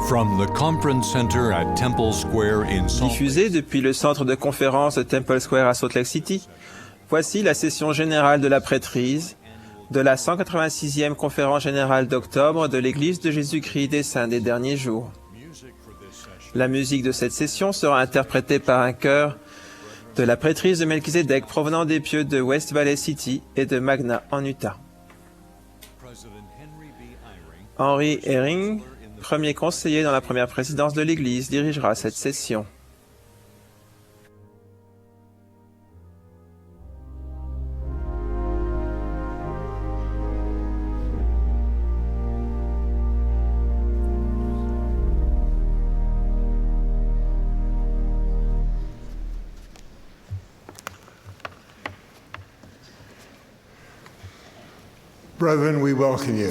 From the conference center at Temple Square in Salt Lake Diffusé depuis le centre de conférence de Temple Square à Salt Lake City, voici la session générale de la prêtrise de la 186e conférence générale d'octobre de l'Église de Jésus-Christ des Saints des Derniers Jours. La musique de cette session sera interprétée par un chœur de la prêtrise de Melchizedek provenant des pieux de West Valley City et de Magna en Utah. Henry Eyring, premier conseiller dans la première présidence de l'Église, dirigera cette session.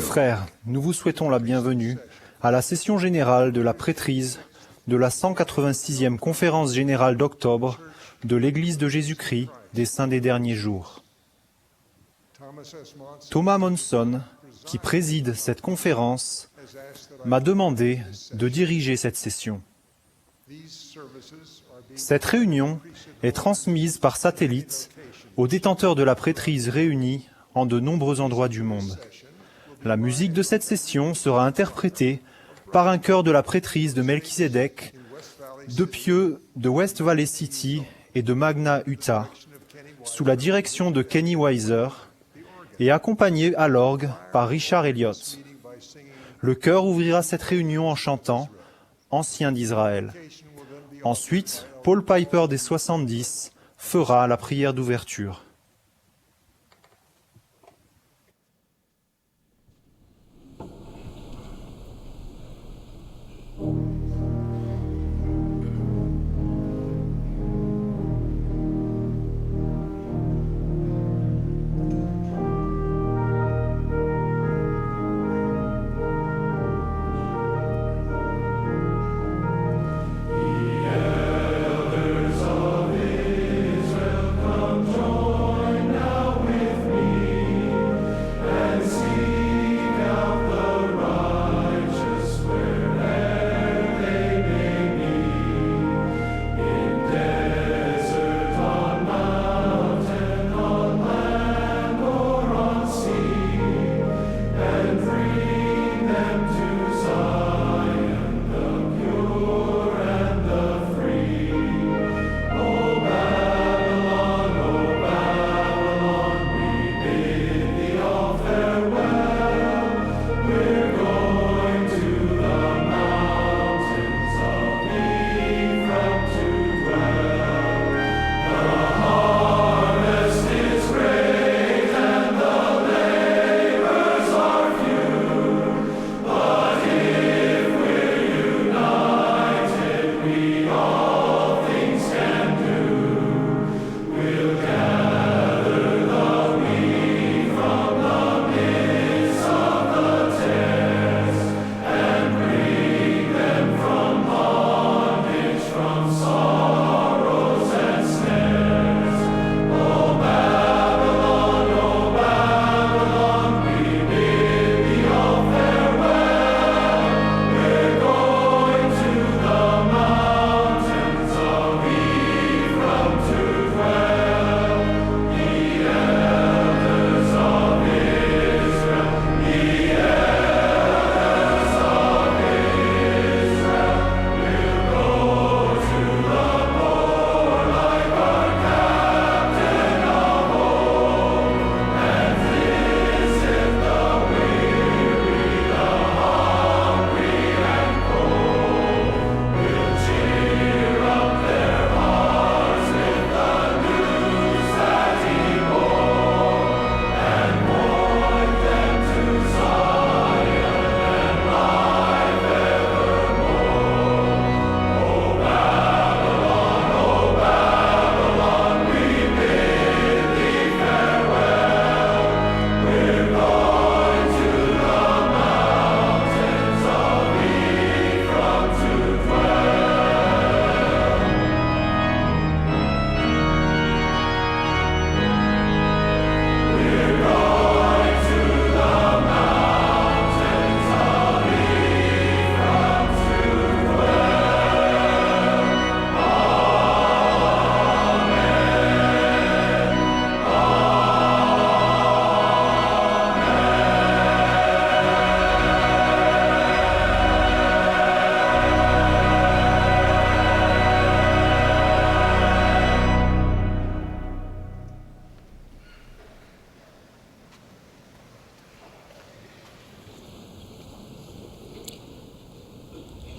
Frères, nous vous souhaitons la bienvenue à la session générale de la prêtrise de la 186e conférence générale d'octobre de l'Église de Jésus-Christ des Saints des Derniers Jours. Thomas Monson, qui préside cette conférence, m'a demandé de diriger cette session. Cette réunion est transmise par satellite aux détenteurs de la prêtrise réunis en de nombreux endroits du monde. La musique de cette session sera interprétée par un chœur de la prêtrise de Melchizedek, de pieux de West Valley City et de Magna, Utah, sous la direction de Kenny Weiser, et accompagné à l'orgue par Richard Elliott. Le chœur ouvrira cette réunion en chantant « Ancien d'Israël ». Ensuite, Paul Piper des 70 fera la prière d'ouverture. Elders of Israel, come join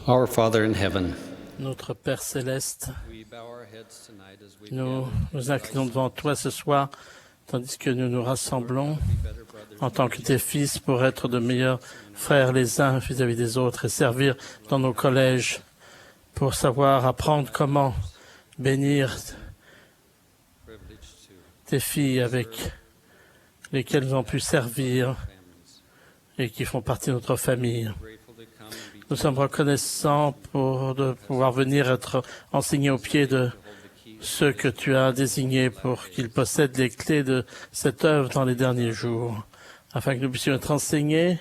Our Father in heaven, Notre Père céleste, we bow our heads tonight as we nous nous inclinons devant toi ce soir, tandis que nous nous rassemblons en tant que tes fils pour être de meilleurs frères les uns vis-à-vis des autres et servir dans nos collèges pour savoir apprendre comment bénir tes filles avec lesquelles nous avons pu servir et qui font partie de notre famille. Nous sommes reconnaissants de pouvoir venir être enseignés au pied de ceux que tu as désignés pour qu'ils possèdent les clés de cette œuvre dans les derniers jours, afin que nous puissions être enseignés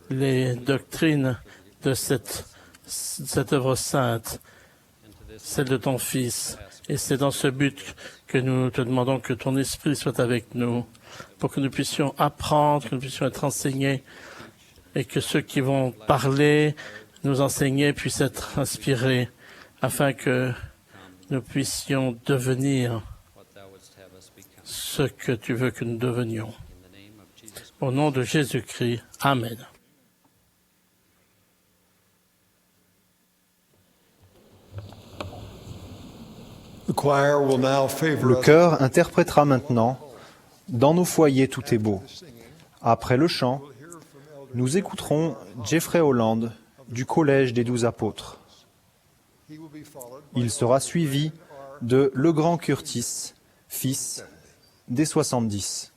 les doctrines de cette œuvre sainte, celle de ton Fils. Et c'est dans ce but que nous te demandons que ton Esprit soit avec nous, pour que nous puissions apprendre, que nous puissions être enseignés, et que ceux qui vont parler, nous enseigner, puissent être inspirés, afin que nous puissions devenir ce que tu veux que nous devenions. Au nom de Jésus-Christ, Amen. Le chœur interprétera maintenant « Dans nos foyers tout est beau ». Après le chant, nous écouterons Jeffrey Holland du Collège des 12 apôtres. Il sera suivi de Legrand Curtis, fils des 70.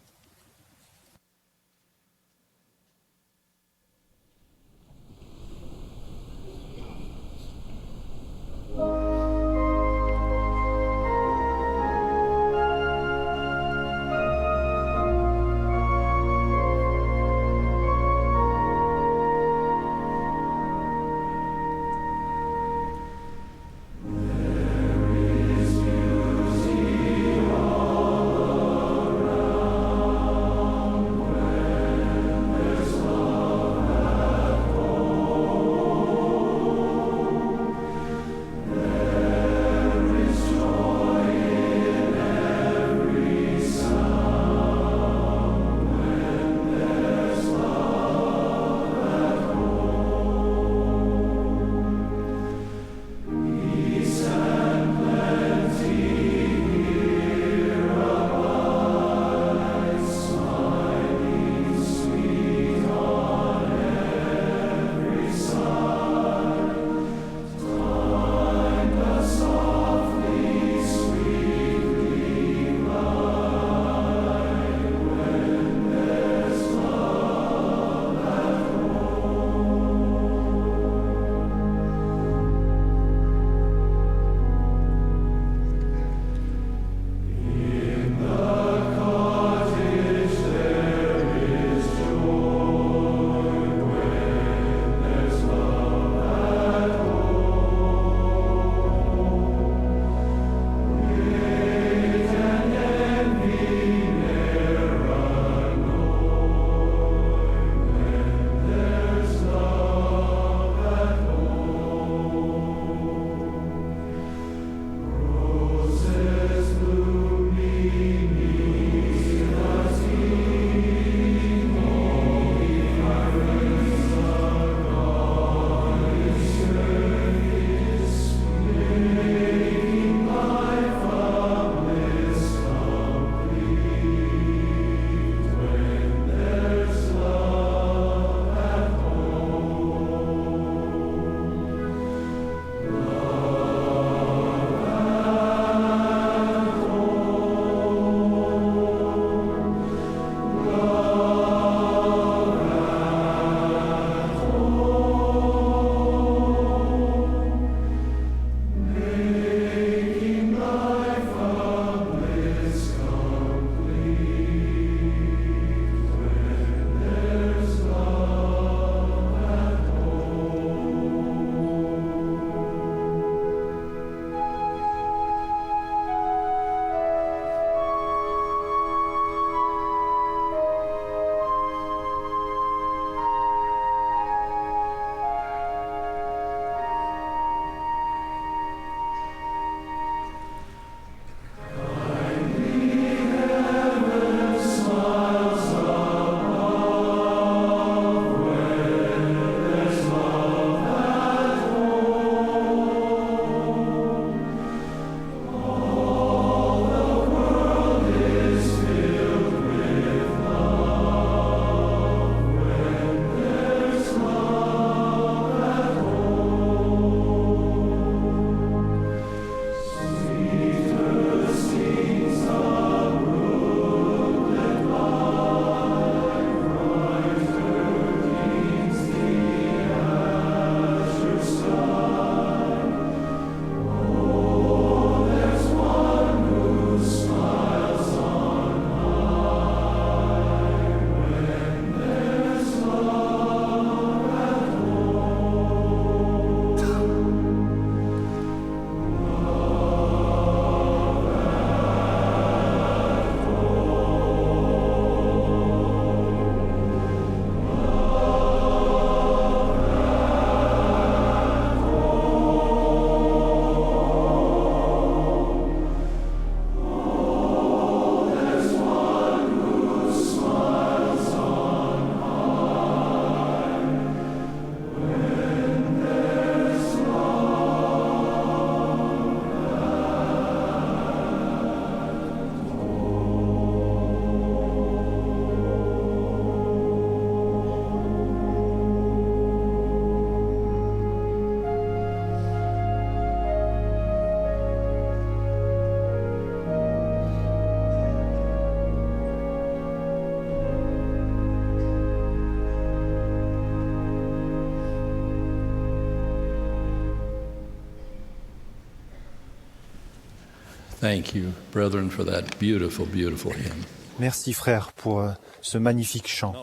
Thank you, brethren, for that beautiful, beautiful hymn. Merci frère pour ce magnifique chant.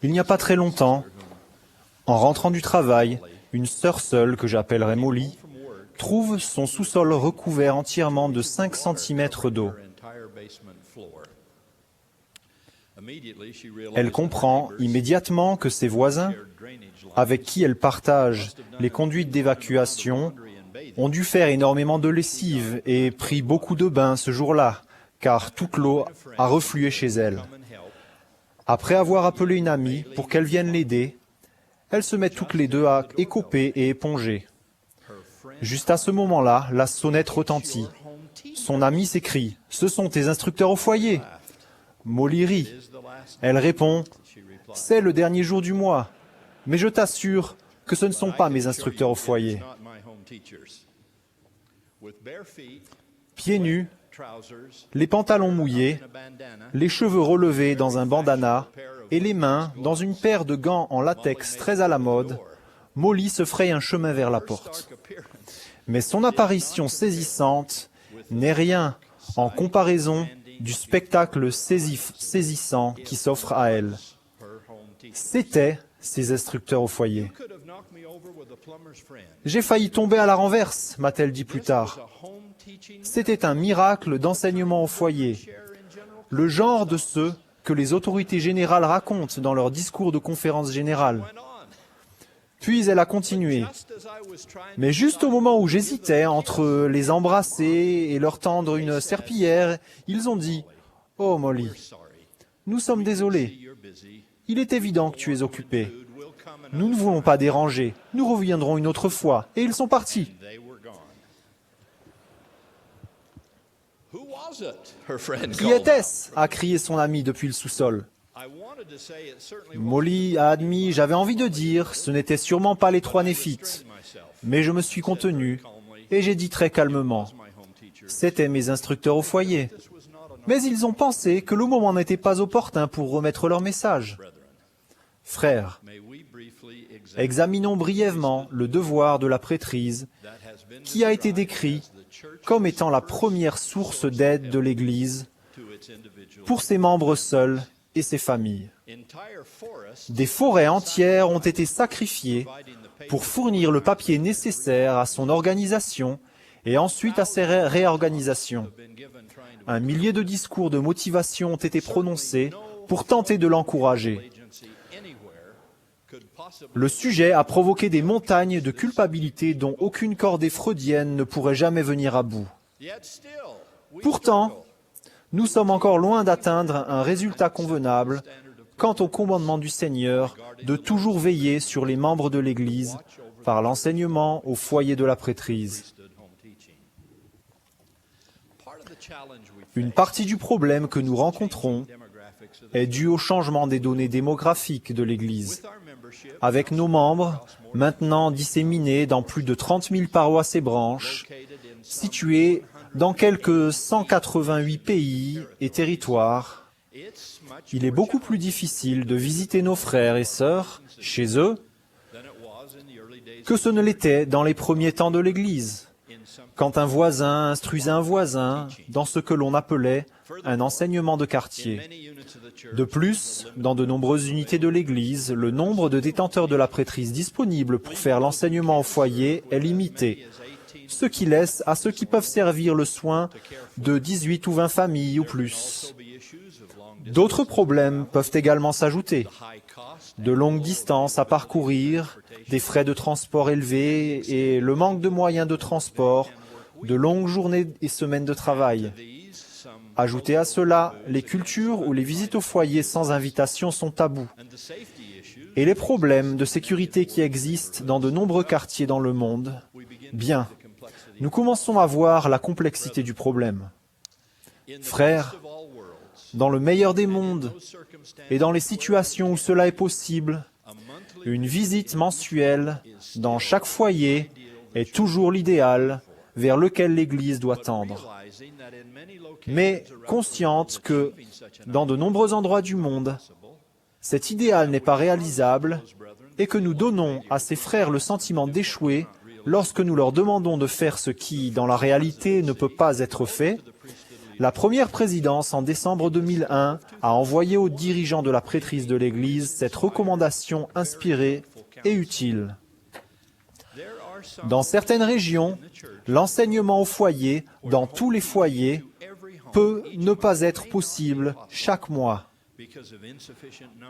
Il n'y a pas très longtemps, en rentrant du travail, une sœur seule, que j'appellerai Molly, trouve son sous-sol recouvert entièrement de 5 cm d'eau. Elle comprend immédiatement que ses voisins, avec qui elle partage les conduites d'évacuation, ont dû faire énormément de lessive et pris beaucoup de bains ce jour-là, car toute l'eau a reflué chez elle. Après avoir appelé une amie pour qu'elle vienne l'aider, elles se mettent toutes les deux à écoper et éponger. Juste à ce moment-là, la sonnette retentit. Son amie s'écrie « Ce sont tes instructeurs au foyer !» Molly rit. Elle répond « C'est le dernier jour du mois, mais je t'assure que ce ne sont pas mes instructeurs au foyer. » Pieds nus, les pantalons mouillés, les cheveux relevés dans un bandana et les mains dans une paire de gants en latex très à la mode, Molly se fraye un chemin vers la porte. Mais son apparition saisissante n'est rien en comparaison du spectacle saisissant qui s'offre à elle. C'étaient ses instructeurs au foyer. « J'ai failli tomber à la renverse », m'a-t-elle dit plus tard. C'était un miracle d'enseignement au foyer, le genre de ceux que les autorités générales racontent dans leurs discours de conférence générale. Puis elle a continué. Mais juste au moment où j'hésitais entre les embrasser et leur tendre une serpillière, ils ont dit « Oh Molly, nous sommes désolés. Il est évident que tu es occupée. Nous ne voulons pas déranger. Nous reviendrons une autre fois. » Et ils sont partis. Qui était-ce ? A crié son ami depuis le sous-sol. Molly a admis, j'avais envie de dire, ce n'était sûrement pas les 3 néphites. Mais je me suis contenu et j'ai dit très calmement, c'était mes instructeurs au foyer. Mais ils ont pensé que le moment n'était pas opportun pour remettre leur message. Frères, examinons brièvement le devoir de la prêtrise qui a été décrit comme étant la première source d'aide de l'Église pour ses membres seuls et ses familles. Des forêts entières ont été sacrifiées pour fournir le papier nécessaire à son organisation et ensuite à ses réorganisations. 1 millier de discours de motivation ont été prononcés pour tenter de l'encourager. Le sujet a provoqué des montagnes de culpabilité dont aucune cordée freudienne ne pourrait jamais venir à bout. Pourtant, nous sommes encore loin d'atteindre un résultat convenable quant au commandement du Seigneur de toujours veiller sur les membres de l'Église par l'enseignement au foyer de la prêtrise. Une partie du problème que nous rencontrons est due au changement des données démographiques de l'Église. Avec nos membres, maintenant disséminés dans plus de 30 000 paroisses et branches, situées dans quelques 188 pays et territoires, il est beaucoup plus difficile de visiter nos frères et sœurs chez eux que ce ne l'était dans les premiers temps de l'Église, quand un voisin instruisait un voisin dans ce que l'on appelait un enseignement de quartier. De plus, dans de nombreuses unités de l'Église, le nombre de détenteurs de la prêtrise disponibles pour faire l'enseignement au foyer est limité, ce qui laisse à ceux qui peuvent servir le soin de 18 ou 20 familles ou plus. D'autres problèmes peuvent également s'ajouter. De longues distances à parcourir, des frais de transport élevés et le manque de moyens de transport, de longues journées et semaines de travail. Ajoutez à cela les cultures où les visites au foyer sans invitation sont tabous et les problèmes de sécurité qui existent dans de nombreux quartiers dans le monde. Bien, nous commençons à voir la complexité du problème. Frères, dans le meilleur des mondes et dans les situations où cela est possible, une visite mensuelle dans chaque foyer est toujours l'idéal vers lequel l'Église doit tendre. Mais consciente que, dans de nombreux endroits du monde, cet idéal n'est pas réalisable et que nous donnons à ces frères le sentiment d'échouer lorsque nous leur demandons de faire ce qui, dans la réalité, ne peut pas être fait, la première présidence, en décembre 2001, a envoyé aux dirigeants de la prêtrise de l'Église cette recommandation inspirée et utile. Dans certaines régions, l'enseignement au foyer, dans tous les foyers, peut ne pas être possible chaque mois,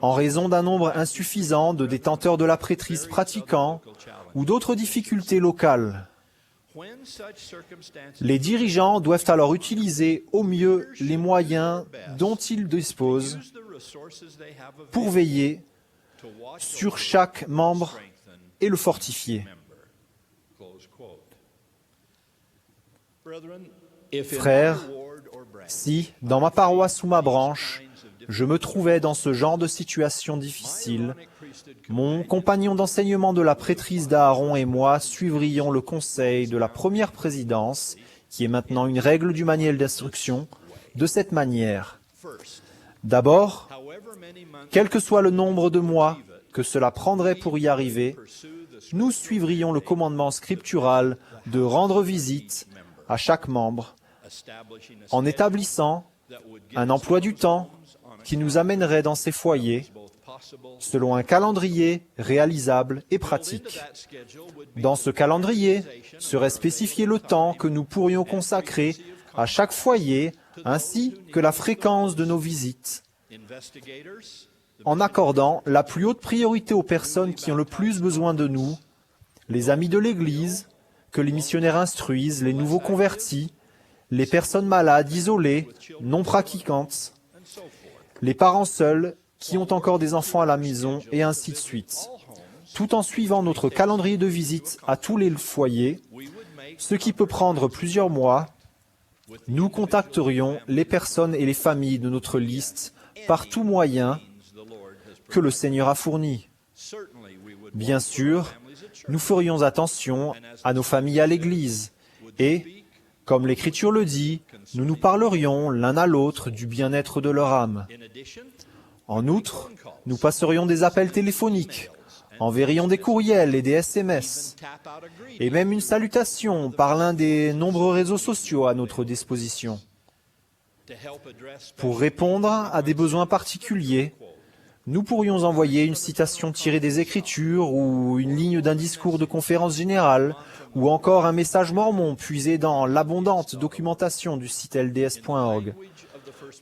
en raison d'un nombre insuffisant de détenteurs de la prêtrise pratiquants ou d'autres difficultés locales. Les dirigeants doivent alors utiliser au mieux les moyens dont ils disposent pour veiller sur chaque membre et le fortifier. Frères, si, dans ma paroisse ou ma branche, je me trouvais dans ce genre de situation difficile, mon compagnon d'enseignement de la prêtrise d'Aaron et moi suivrions le conseil de la première présidence, qui est maintenant une règle du manuel d'instruction, de cette manière. D'abord, quel que soit le nombre de mois que cela prendrait pour y arriver, nous suivrions le commandement scriptural de rendre visite à chaque membre en établissant un emploi du temps qui nous amènerait dans ces foyers selon un calendrier réalisable et pratique. Dans ce calendrier serait spécifié le temps que nous pourrions consacrer à chaque foyer ainsi que la fréquence de nos visites, en accordant la plus haute priorité aux personnes qui ont le plus besoin de nous, les amis de l'Église, que les missionnaires instruisent, les nouveaux convertis, les personnes malades, isolées, non pratiquantes, les parents seuls qui ont encore des enfants à la maison, et ainsi de suite. Tout en suivant notre calendrier de visite à tous les foyers, ce qui peut prendre plusieurs mois, nous contacterions les personnes et les familles de notre liste par tout moyen que le Seigneur a fourni. Bien sûr, nous ferions attention à nos familles à l'Église et, comme l'Écriture le dit, nous nous parlerions l'un à l'autre du bien-être de leur âme. En outre, nous passerions des appels téléphoniques, enverrions des courriels et des SMS, et même une salutation par l'un des nombreux réseaux sociaux à notre disposition. Pour répondre à des besoins particuliers, nous pourrions envoyer une citation tirée des Écritures ou une ligne d'un discours de conférence générale ou encore un message mormon puisé dans l'abondante documentation du site lds.org.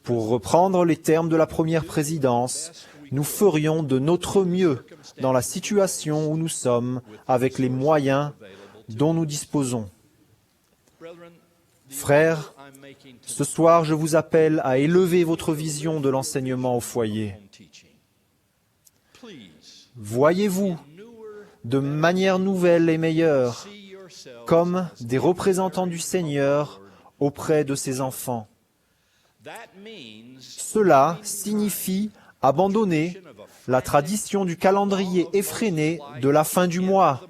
Pour reprendre les termes de la première présidence, nous ferions de notre mieux dans la situation où nous sommes avec les moyens dont nous disposons. Frères, ce soir je vous appelle à élever votre vision de l'enseignement au foyer. Voyez-vous de manière nouvelle et meilleure comme des représentants du Seigneur auprès de ses enfants. Cela signifie abandonner la tradition du calendrier effréné de la fin du mois,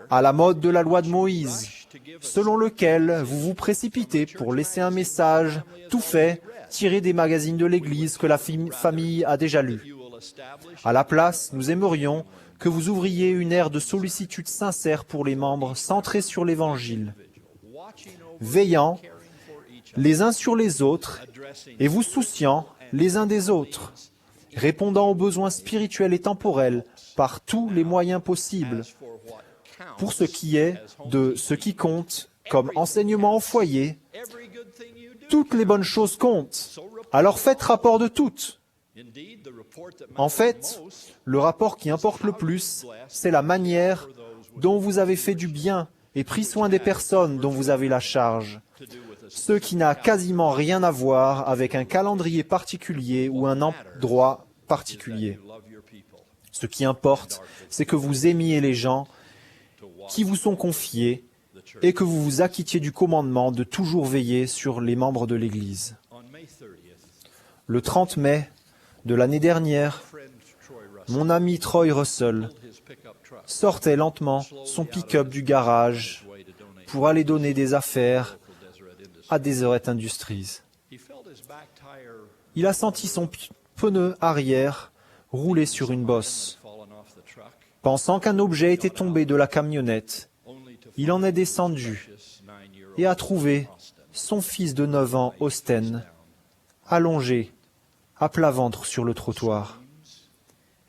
à la mode de la loi de Moïse, selon lequel vous vous précipitez pour laisser un message tout fait tiré des magazines de l'Église que la famille a déjà lu. À la place, nous aimerions que vous ouvriez une ère de sollicitude sincère pour les membres centrée sur l'Évangile, veillant les uns sur les autres et vous souciant les uns des autres, répondant aux besoins spirituels et temporels par tous les moyens possibles, pour ce qui est de ce qui compte comme enseignement au foyer. Toutes les bonnes choses comptent, alors faites rapport de toutes. En fait, le rapport qui importe le plus, c'est la manière dont vous avez fait du bien et pris soin des personnes dont vous avez la charge, ce qui n'a quasiment rien à voir avec un calendrier particulier ou un endroit particulier. Ce qui importe, c'est que vous aimiez les gens qui vous sont confiés et que vous vous acquittiez du commandement de toujours veiller sur les membres de l'Église. Le 30 mai de l'année dernière, mon ami Troy Russell sortait lentement son pick-up du garage pour aller donner des affaires à Deseret Industries. Il a senti son pneu arrière rouler sur une bosse. Pensant qu'un objet était tombé de la camionnette, il en est descendu et a trouvé son fils de 9 ans, Austen, allongé, à plat ventre sur le trottoir.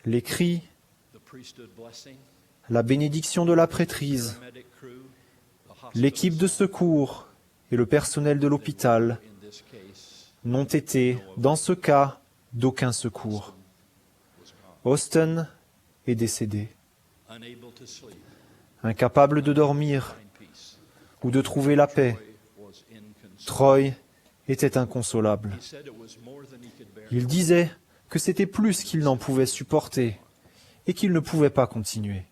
Les cris, la bénédiction de la prêtrise, l'équipe de secours et le personnel de l'hôpital n'ont été, dans ce cas, d'aucun secours. Austen est décédé. Incapable de dormir ou de trouver la paix, Troy était inconsolable. Il disait que c'était plus qu'il n'en pouvait supporter et qu'il ne pouvait pas continuer.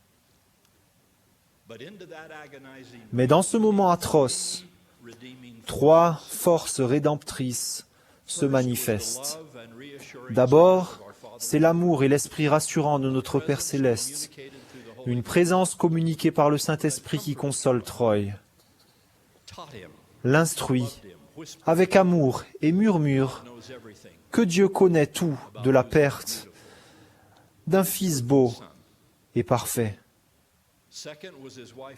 Mais dans ce moment atroce, 3 forces rédemptrices se manifestent. D'abord, c'est l'amour et l'esprit rassurant de notre Père Céleste, une présence communiquée par le Saint-Esprit qui console Troy, l'instruit avec amour et murmure que Dieu connaît tout de la perte d'un fils beau et parfait.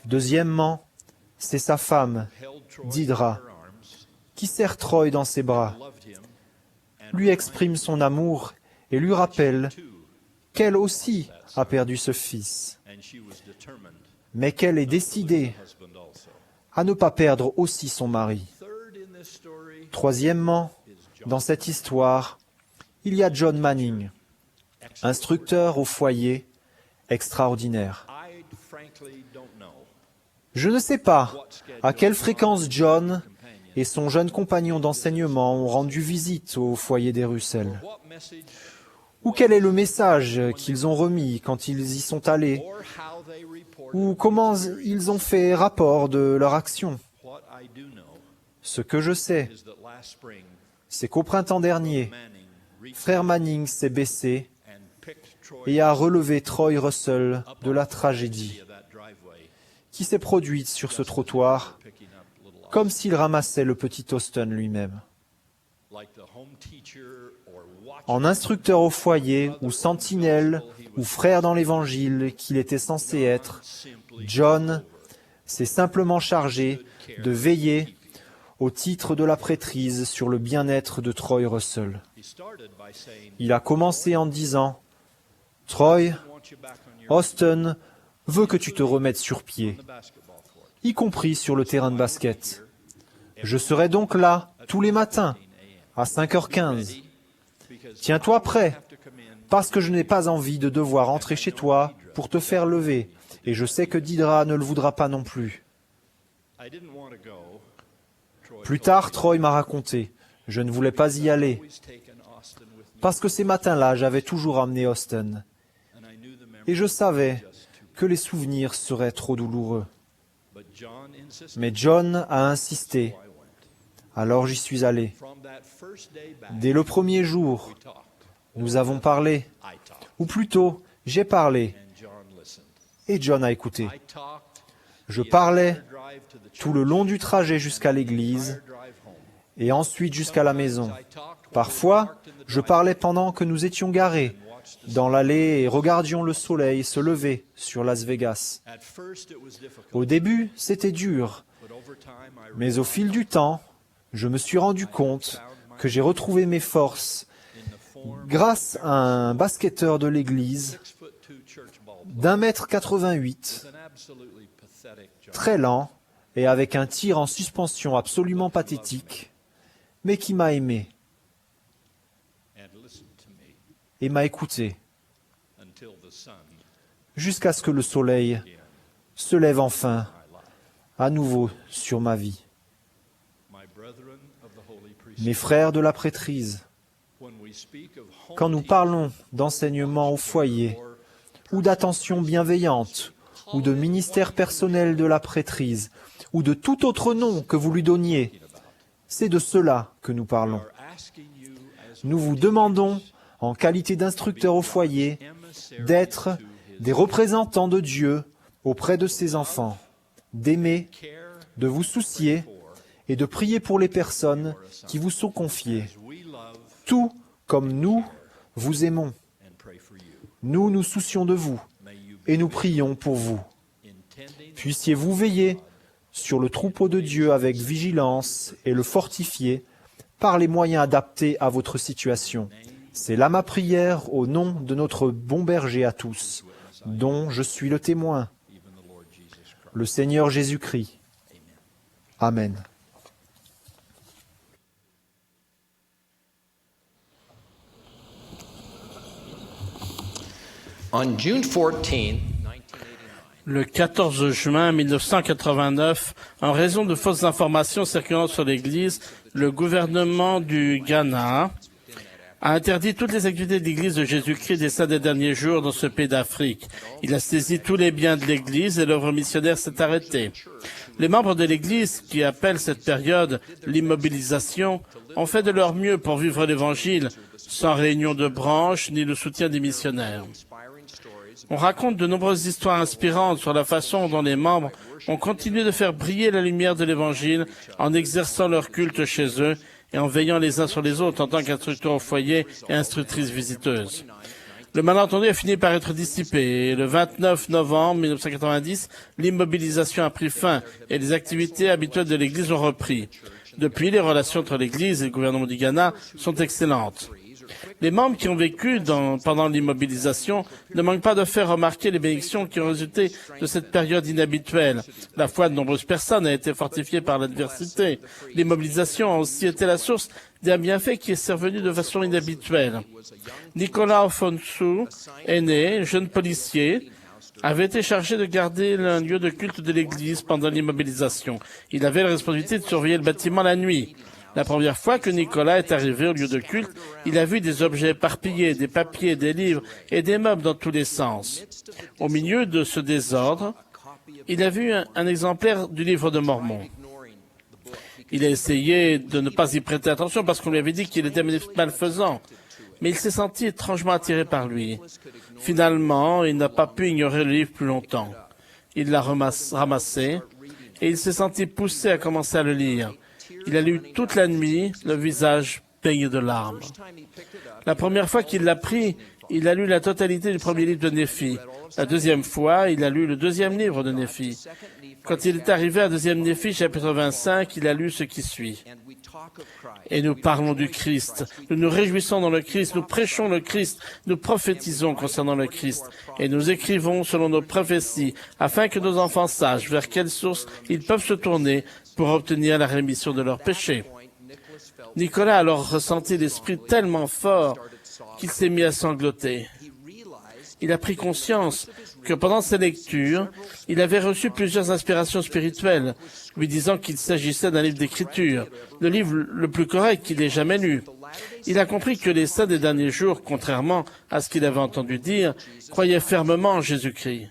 Deuxièmement, c'est sa femme, Didra, qui serre Troy dans ses bras, lui exprime son amour et lui rappelle qu'elle aussi a perdu ce fils, mais qu'elle est décidée à ne pas perdre aussi son mari. Troisièmement, dans cette histoire, il y a John Manning, instructeur au foyer extraordinaire. Je ne sais pas à quelle fréquence John et son jeune compagnon d'enseignement ont rendu visite au foyer des Russell, ou quel est le message qu'ils ont remis quand ils y sont allés, ou comment ils ont fait rapport de leur action. Ce que je sais, c'est qu'au printemps dernier, frère Manning s'est baissé et a relevé Troy Russell de la tragédie qui s'est produite sur ce trottoir, comme s'il ramassait le petit Austen lui-même. En instructeur au foyer, ou sentinelle, ou frère dans l'Évangile qu'il était censé être, John s'est simplement chargé de veiller au titre de la prêtrise sur le bien-être de Troy Russell. Il a commencé en disant « Troy, Austen veut que tu te remettes sur pied, y compris sur le terrain de basket. Je serai donc là tous les matins, à 5h15. Tiens-toi prêt, parce que je n'ai pas envie de devoir entrer chez toi pour te faire lever, et je sais que Didra ne le voudra pas non plus. » Plus tard, Troy m'a raconté, je ne voulais pas y aller, parce que ces matins-là, j'avais toujours amené Austen, et je savais que les souvenirs seraient trop douloureux. Mais John a insisté, alors j'y suis allé. Dès le premier jour, nous avons parlé, ou plutôt, j'ai parlé, et John a écouté. Je parlais tout le long du trajet jusqu'à l'église et ensuite jusqu'à la maison. Parfois, je parlais pendant que nous étions garés dans l'allée et regardions le soleil se lever sur Las Vegas. Au début, c'était dur, mais au fil du temps, je me suis rendu compte que j'ai retrouvé mes forces grâce à un basketteur de l'église d'1,88 m, très lent et avec un tir en suspension absolument pathétique, mais qui m'a aimé et m'a écouté jusqu'à ce que le soleil se lève enfin à nouveau sur ma vie. Mes frères de la prêtrise, quand nous parlons d'enseignement au foyer, ou d'attention bienveillante, ou de ministère personnel de la prêtrise, ou de tout autre nom que vous lui donniez, c'est de cela que nous parlons. Nous vous demandons, en qualité d'instructeur au foyer, d'être des représentants de Dieu auprès de ses enfants, d'aimer, de vous soucier et de prier pour les personnes qui vous sont confiées, tout comme nous vous aimons. Nous nous soucions de vous et nous prions pour vous. Puissiez-vous veiller sur le troupeau de Dieu avec vigilance et le fortifier par les moyens adaptés à votre situation. C'est là ma prière au nom de notre bon berger à tous, dont je suis le témoin, le Seigneur Jésus-Christ. Amen. On June 14th, Le 14 juin 1989, en raison de fausses informations circulant sur l'Église, le gouvernement du Ghana a interdit toutes les activités de l'Église de Jésus-Christ des saints des derniers jours dans ce pays d'Afrique. Il a saisi tous les biens de l'Église et l'œuvre missionnaire s'est arrêtée. Les membres de l'Église, qui appellent cette période l'immobilisation, ont fait de leur mieux pour vivre l'Évangile, sans réunion de branches ni le soutien des missionnaires. On raconte de nombreuses histoires inspirantes sur la façon dont les membres ont continué de faire briller la lumière de l'Évangile en exerçant leur culte chez eux et en veillant les uns sur les autres en tant qu'instructeurs au foyer et instructrices visiteuses. Le malentendu a fini par être dissipé et le 29 novembre 1990, l'immobilisation a pris fin et les activités habituelles de l'Église ont repris. Depuis, les relations entre l'Église et le gouvernement du Ghana sont excellentes. Les membres qui ont vécu pendant l'immobilisation ne manquent pas de faire remarquer les bénédictions qui ont résulté de cette période inhabituelle. La foi de nombreuses personnes a été fortifiée par l'adversité. L'immobilisation a aussi été la source d'un bienfait qui est survenu de façon inhabituelle. Nicolas Ofonsu, aîné, jeune policier, avait été chargé de garder un lieu de culte de l'église pendant l'immobilisation. Il avait la responsabilité de surveiller le bâtiment la nuit. La première fois que Nicolas est arrivé au lieu de culte, il a vu des objets éparpillés, des papiers, des livres et des meubles dans tous les sens. Au milieu de ce désordre, il a vu un exemplaire du livre de Mormon. Il a essayé de ne pas y prêter attention parce qu'on lui avait dit qu'il était malfaisant, mais il s'est senti étrangement attiré par lui. Finalement, il n'a pas pu ignorer le livre plus longtemps. Il l'a ramassé et il s'est senti poussé à commencer à le lire. Il a lu toute la nuit, le visage baigné de larmes. La première fois qu'il l'a pris, il a lu la totalité du premier livre de Néphi. La deuxième fois, il a lu le deuxième livre de Néphi. Quand il est arrivé à deuxième Néphi, chapitre 25, il a lu ce qui suit. Et nous parlons du Christ. Nous nous réjouissons dans le Christ, nous prêchons le Christ, nous prophétisons concernant le Christ, et nous écrivons selon nos prophéties, afin que nos enfants sachent vers quelle source ils peuvent se tourner pour obtenir la rémission de leurs péchés. Nicolas a alors ressenti l'esprit tellement fort qu'il s'est mis à sangloter. Il a pris conscience que pendant ses lectures, il avait reçu plusieurs inspirations spirituelles, lui disant qu'il s'agissait d'un livre d'écriture, le livre le plus correct qu'il ait jamais lu. Il a compris que les saints des derniers jours, contrairement à ce qu'il avait entendu dire, croyaient fermement en Jésus-Christ.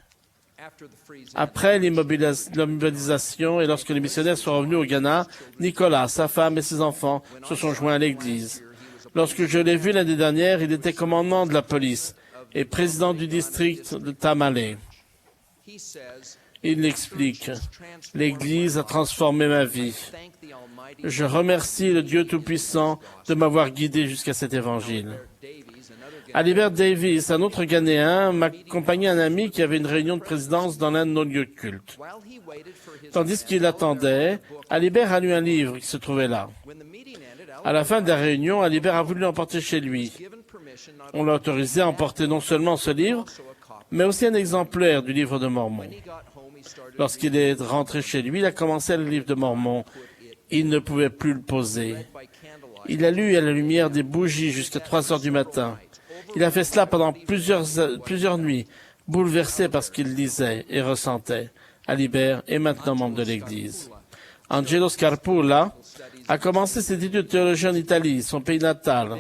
Après l'immobilisation et lorsque les missionnaires sont revenus au Ghana, Nicolas, sa femme et ses enfants se sont joints à l'Église. Lorsque je l'ai vu l'année dernière, il était commandant de la police et président du district de Tamale. Il explique, « L'Église a transformé ma vie. Je remercie le Dieu Tout-Puissant de m'avoir guidé jusqu'à cet évangile. » Alibert Davis, un autre Ghanéen, m'accompagnait un ami qui avait une réunion de présidence dans l'un de nos lieux de culte. Tandis qu'il attendait, Alibert a lu un livre qui se trouvait là. À la fin de la réunion, Alibert a voulu l'emporter chez lui. On l'a autorisé à emporter non seulement ce livre, mais aussi un exemplaire du livre de Mormon. Lorsqu'il est rentré chez lui, il a commencé le livre de Mormon. Il ne pouvait plus le poser. Il a lu à la lumière des bougies jusqu'à 3 heures du matin. Il a fait cela pendant plusieurs nuits, bouleversé par ce qu'il lisait et ressentait. Alibert est maintenant membre de l'Église. Angelo Scarpula a commencé ses études de théologie en Italie, son pays natal,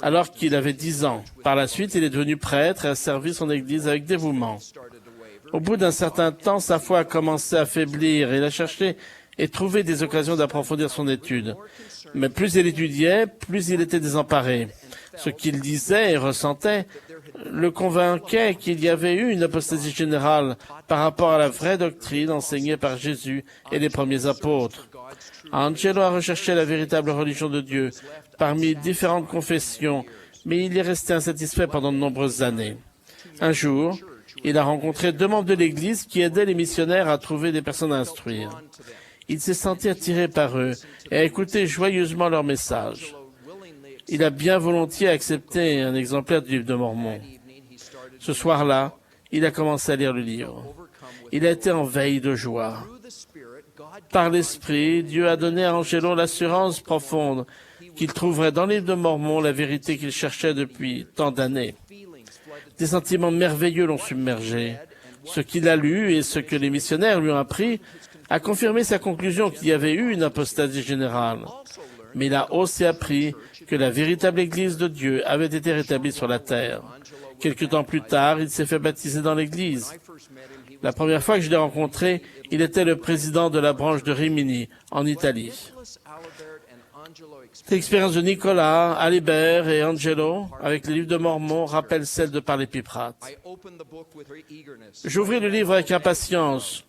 alors qu'il avait 10 ans. Par la suite, il est devenu prêtre et a servi son Église avec dévouement. Au bout d'un certain temps, sa foi a commencé à faiblir et il a cherché et trouvé des occasions d'approfondir son étude. Mais plus il étudiait, plus il était désemparé. Ce qu'il disait et ressentait le convainquait qu'il y avait eu une apostasie générale par rapport à la vraie doctrine enseignée par Jésus et les premiers apôtres. Angelo a recherché la véritable religion de Dieu parmi différentes confessions, mais il est resté insatisfait pendant de nombreuses années. Un jour, Il a rencontré 2 membres de l'Église qui aidaient les missionnaires à trouver des personnes à instruire. Il s'est senti attiré par eux et a écouté joyeusement leur message. Il a bien volontiers accepté un exemplaire du livre de Mormon. Ce soir-là, il a commencé à lire le livre. Il a été en veille de joie. Par l'Esprit, Dieu a donné à Angelo l'assurance profonde qu'il trouverait dans le livre de Mormon la vérité qu'il cherchait depuis tant d'années. Des sentiments merveilleux l'ont submergé. Ce qu'il a lu et ce que les missionnaires lui ont appris a confirmé sa conclusion qu'il y avait eu une apostasie générale. Mais il a aussi appris que la véritable Église de Dieu avait été rétablie sur la terre. Quelque temps plus tard, il s'est fait baptiser dans l'Église. La première fois que je l'ai rencontré, il était le président de la branche de Rimini, en Italie. L'expérience de Nicolas, Alibert et Angelo avec le livre de Mormon rappelle celle de par l'Épiprate. J'ouvris le livre avec impatience.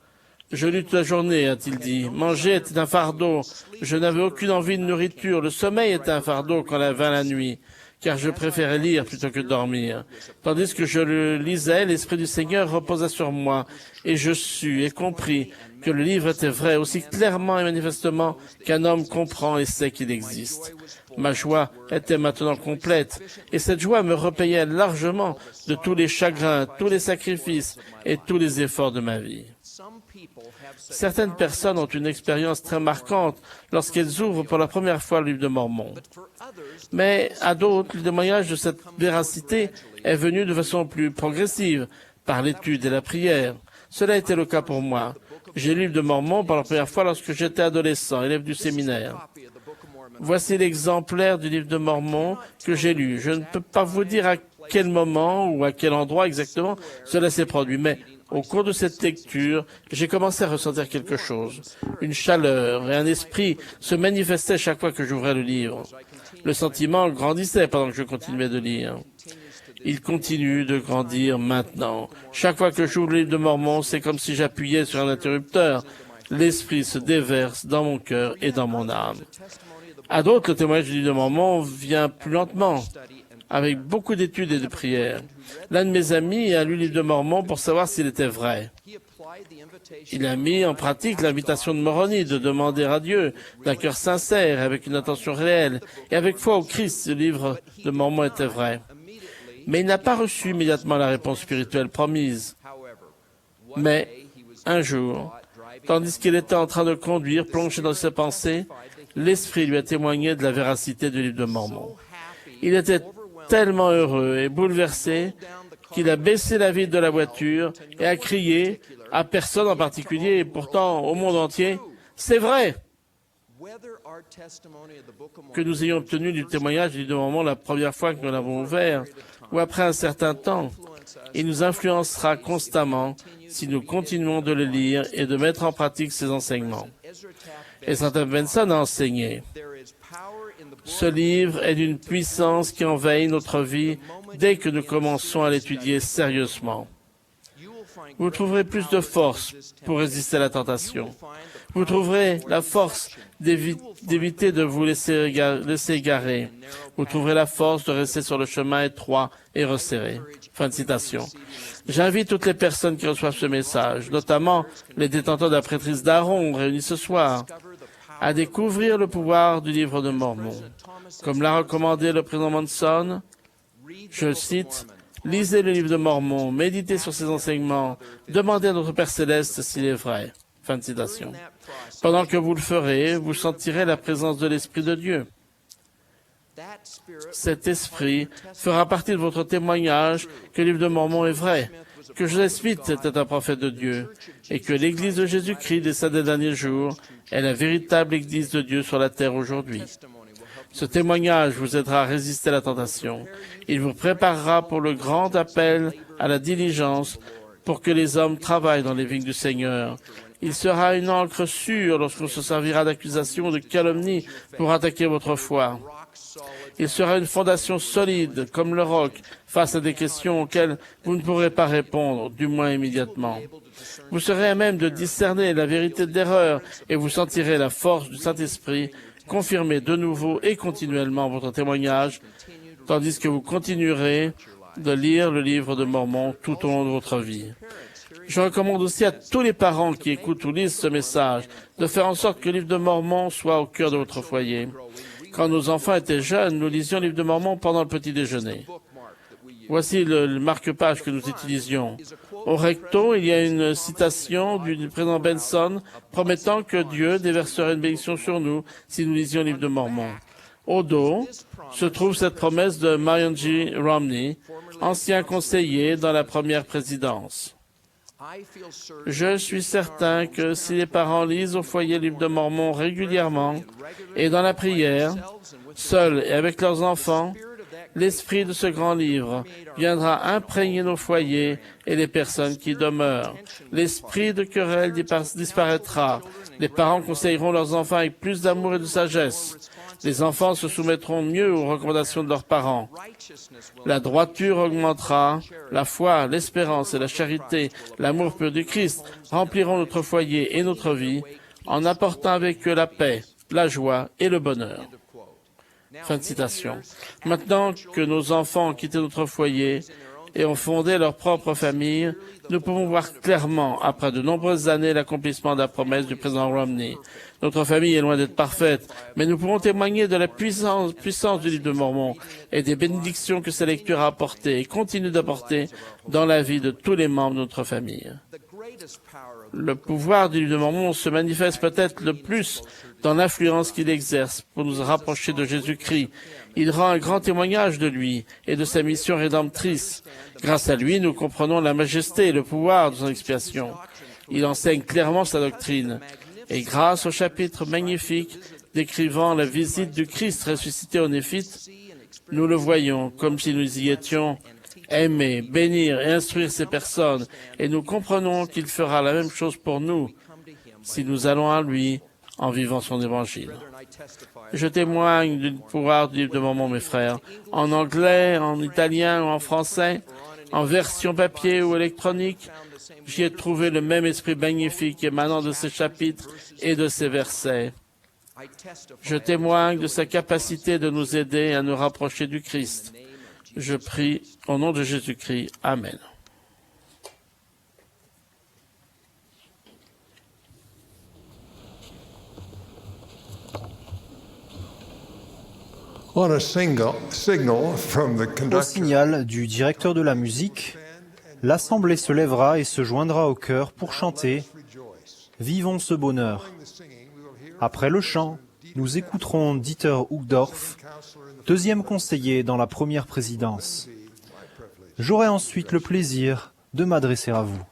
Je lus toute la journée, a-t-il dit. Manger était un fardeau. Je n'avais aucune envie de nourriture. Le sommeil était un fardeau quand vint la nuit, car je préférais lire plutôt que dormir. Tandis que je le lisais, l'Esprit du Seigneur reposa sur moi, et je sus et compris que le livre était vrai aussi clairement et manifestement qu'un homme comprend et sait qu'il existe. Ma joie était maintenant complète, et cette joie me repayait largement de tous les chagrins, tous les sacrifices et tous les efforts de ma vie. Certaines personnes ont une expérience très marquante lorsqu'elles ouvrent pour la première fois le livre de Mormon. Mais à d'autres, le témoignage de cette véracité est venu de façon plus progressive, par l'étude et la prière. Cela a été le cas pour moi. J'ai lu le livre de Mormon pour la première fois lorsque j'étais adolescent, élève du séminaire. Voici l'exemplaire du livre de Mormon que j'ai lu. Je ne peux pas vous dire à quel moment ou à quel endroit exactement cela s'est produit, mais au cours de cette lecture, j'ai commencé à ressentir quelque chose. Une chaleur et un esprit se manifestaient chaque fois que j'ouvrais le livre. Le sentiment grandissait pendant que je continuais de lire. Il continue de grandir maintenant. Chaque fois que j'ouvre le livre de Mormon, c'est comme si j'appuyais sur un interrupteur. L'esprit se déverse dans mon cœur et dans mon âme. À d'autres, le témoignage du livre de Mormon vient plus lentement, avec beaucoup d'études et de prières. L'un de mes amis a lu le livre de Mormon pour savoir s'il était vrai. Il a mis en pratique l'invitation de Moroni de demander à Dieu, d'un cœur sincère, avec une attention réelle, et avec foi au Christ, ce livre de Mormon était vrai. Mais il n'a pas reçu immédiatement la réponse spirituelle promise. Mais, un jour, tandis qu'il était en train de conduire, plongé dans ses pensées, l'Esprit lui a témoigné de la véracité du livre de Mormon. Il était tellement heureux et bouleversé qu'il a baissé la vitre de la voiture et a crié, à personne en particulier et pourtant au monde entier, « C'est vrai !» Que nous ayons obtenu du témoignage du livre de Mormon la première fois que nous l'avons ouvert, ou après un certain temps, il nous influencera constamment si nous continuons de le lire et de mettre en pratique ses enseignements. Et Saint Benson a enseigné. Ce livre est d'une puissance qui envahit notre vie dès que nous commençons à l'étudier sérieusement. Vous trouverez plus de force pour résister à la tentation. Vous trouverez la force d'éviter de vous laisser égarer. Vous trouverez la force de rester sur le chemin étroit et resserré. Fin de citation. J'invite toutes les personnes qui reçoivent ce message, notamment les détenteurs de la prêtrise d'Aaron réunis ce soir, à découvrir le pouvoir du livre de Mormon. Comme l'a recommandé le président Monson, je cite, « Lisez le livre de Mormon, méditez sur ses enseignements, demandez à notre Père Céleste s'il est vrai. » Fin de citation. Pendant que vous le ferez, vous sentirez la présence de l'Esprit de Dieu. Cet esprit fera partie de votre témoignage que le livre de Mormon est vrai, que Joseph Smith était un prophète de Dieu, et que l'Église de Jésus-Christ des saints des derniers jours est la véritable Église de Dieu sur la terre aujourd'hui. Ce témoignage vous aidera à résister à la tentation. Il vous préparera pour le grand appel à la diligence pour que les hommes travaillent dans les vignes du Seigneur. Il sera une encre sûre lorsqu'on se servira d'accusations, de calomnies pour attaquer votre foi. Il sera une fondation solide, comme le roc, face à des questions auxquelles vous ne pourrez pas répondre, du moins immédiatement. Vous serez à même de discerner la vérité de l'erreur et vous sentirez la force du Saint-Esprit confirmer de nouveau et continuellement votre témoignage, tandis que vous continuerez de lire le livre de Mormon tout au long de votre vie. Je recommande aussi à tous les parents qui écoutent ou lisent ce message de faire en sorte que le livre de Mormon soit au cœur de votre foyer. Quand nos enfants étaient jeunes, nous lisions le livre de Mormon pendant le petit déjeuner. Voici le marque-page que nous utilisions. Au recto, il y a une citation du président Benson promettant que Dieu déverserait une bénédiction sur nous si nous lisions le livre de Mormon. Au dos se trouve cette promesse de Marion G. Romney, ancien conseiller dans la première présidence. Je suis certain que si les parents lisent au foyer le livre de Mormon régulièrement et dans la prière, seuls et avec leurs enfants, l'esprit de ce grand livre viendra imprégner nos foyers et les personnes qui demeurent. L'esprit de querelle disparaîtra. Les parents conseilleront leurs enfants avec plus d'amour et de sagesse. Les enfants se soumettront mieux aux recommandations de leurs parents. La droiture augmentera. La foi, l'espérance et la charité, l'amour pur du Christ rempliront notre foyer et notre vie en apportant avec eux la paix, la joie et le bonheur. Fin de citation. Maintenant que nos enfants ont quitté notre foyer et ont fondé leur propre famille, nous pouvons voir clairement, après de nombreuses années, l'accomplissement de la promesse du président Romney. Notre famille est loin d'être parfaite, mais nous pouvons témoigner de la puissance du livre de Mormon et des bénédictions que sa lecture a apportées et continue d'apporter dans la vie de tous les membres de notre famille. Le pouvoir du livre de Mormon se manifeste peut-être le plus dans l'influence qu'il exerce pour nous rapprocher de Jésus-Christ. Il rend un grand témoignage de lui et de sa mission rédemptrice. Grâce à lui, nous comprenons la majesté et le pouvoir de son expiation. Il enseigne clairement sa doctrine. Et grâce au chapitre magnifique décrivant la visite du Christ ressuscité au Néphite, nous le voyons comme si nous y étions, aimer, bénir et instruire ces personnes, et nous comprenons qu'il fera la même chose pour nous si nous allons à lui en vivant son évangile. Je témoigne du pouvoir du livre de Mormon, mes frères, en anglais, en italien ou en français, en version papier ou électronique. J'y ai trouvé le même esprit magnifique émanant de ces chapitres et de ces versets. Je témoigne de sa capacité de nous aider à nous rapprocher du Christ. Je prie au nom de Jésus-Christ. Amen. Au signal du directeur de la musique, l'assemblée se lèvera et se joindra au chœur pour chanter « Vivons ce bonheur ». Après le chant, nous écouterons Dieter Uchtdorf, deuxième conseiller dans la première présidence. J'aurai ensuite le plaisir de m'adresser à vous.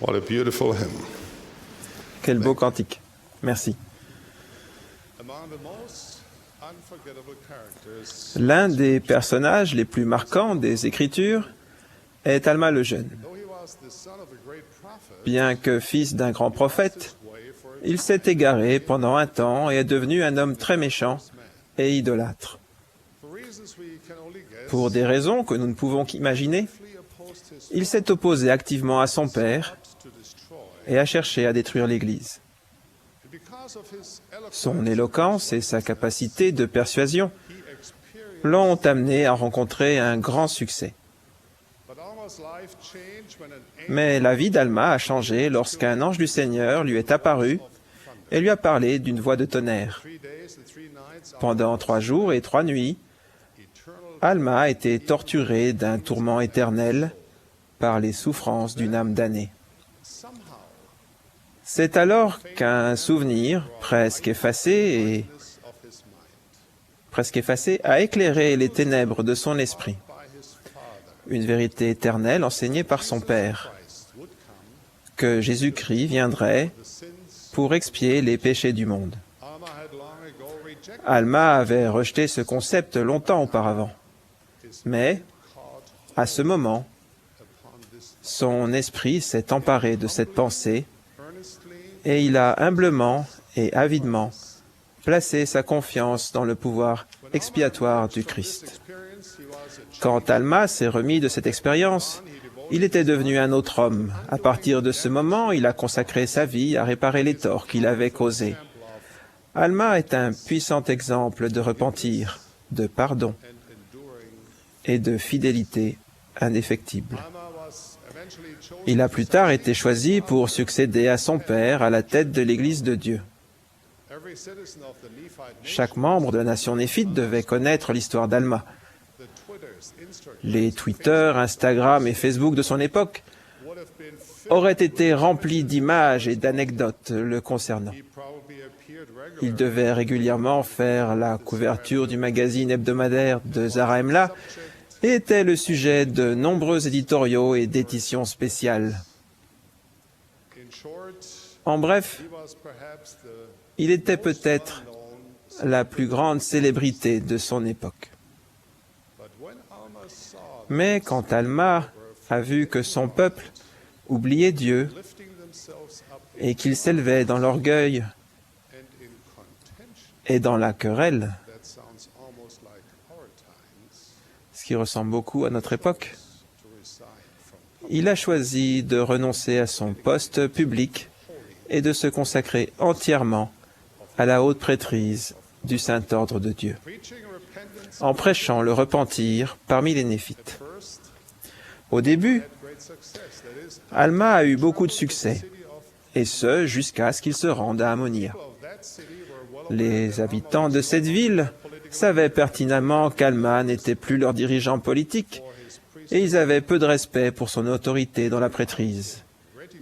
What a beautiful hymn. Quel beau cantique. Merci. Among the most unforgettable characters, L'un des personnages les plus marquants des Écritures est Alma le jeune. though he was the son of a great prophet, Bien que fils d'un grand prophète, way for il s'est égaré pendant un temps et est devenu un homme très méchant et idolâtre. reasons we can only guess, Pour des raisons que nous ne pouvons qu'imaginer, he opposed his il s'est opposé activement à son père to destroy. et a cherché à détruire l'Église. And because of his Son éloquence et sa capacité de persuasion he experienced, l'ont amené à rencontrer un grand succès. but Alma's life changed when an Mais la vie d'Alma a changé lorsqu'un ange du Seigneur lui est apparu et lui a parlé d'une voix de tonnerre. 3 days and 3 nights Pendant 3 jours et 3 nuits, eternal Alma a été torturée d'un tourment éternel par les souffrances d'une âme damnée. somehow C'est alors qu'un souvenir presque effacé of his mind a éclairé les ténèbres de son esprit. by his father Une vérité éternelle enseignée par son Père, Christ would come que Jésus-Christ viendrait the sins pour expier les péchés du monde. Alma had long ago rejected. Alma avait rejeté ce concept longtemps auparavant. Mais, à ce moment, son esprit s'est emparé de cette pensée Earnestly et il a humblement et avidement placé sa confiance dans le pouvoir expiatoire du Christ. experience, he was a Quand Alma s'est remis de cette expérience, il était devenu un autre homme. À partir de ce moment, il a consacré sa vie à réparer les torts qu'il avait causés. Alma est un puissant exemple de repentir, de pardon et de fidélité indéfectible. Alma was eventually chosen Il a plus tard été choisi pour succéder à son père à la tête de l'Église de Dieu. every citizen of the Nephite nation. Chaque membre de la nation néphite devait connaître l'histoire d'Alma. The Twitters, Instagram Les Twitter, Instagram et Facebook de son époque would have been filled. auraient été remplis d'images et d'anecdotes le concernant. He probably appeared regularly. Il devait régulièrement faire la couverture du magazine hebdomadaire de Zarahemla et était le sujet de nombreux éditoriaux et d'éditions spéciales. In short, En bref, he was perhaps the il était peut-être known. la plus grande célébrité de son époque. But when Alma saw Mais quand Alma a vu que son peuple oubliait Dieu lifting themselves up et qu'il s'élevait dans l'orgueil and in contention, et dans la querelle, that sounds almost like our times, ce qui ressemble beaucoup à notre époque, to resign from il a choisi de renoncer à son poste public et de se consacrer entièrement à la haute prêtrise du Saint-Ordre de Dieu, preaching repentance en prêchant le repentir parmi les Néphites. first. Au début, Had great success. That is, Alma a eu beaucoup de succès, city of et ce jusqu'à ce qu'il se rende à Ammonia. that city were well Les habitants de cette ville savaient pertinemment qu'Alma n'était plus leur dirigeant politique, et ils avaient peu de respect pour son autorité dans la prêtrise.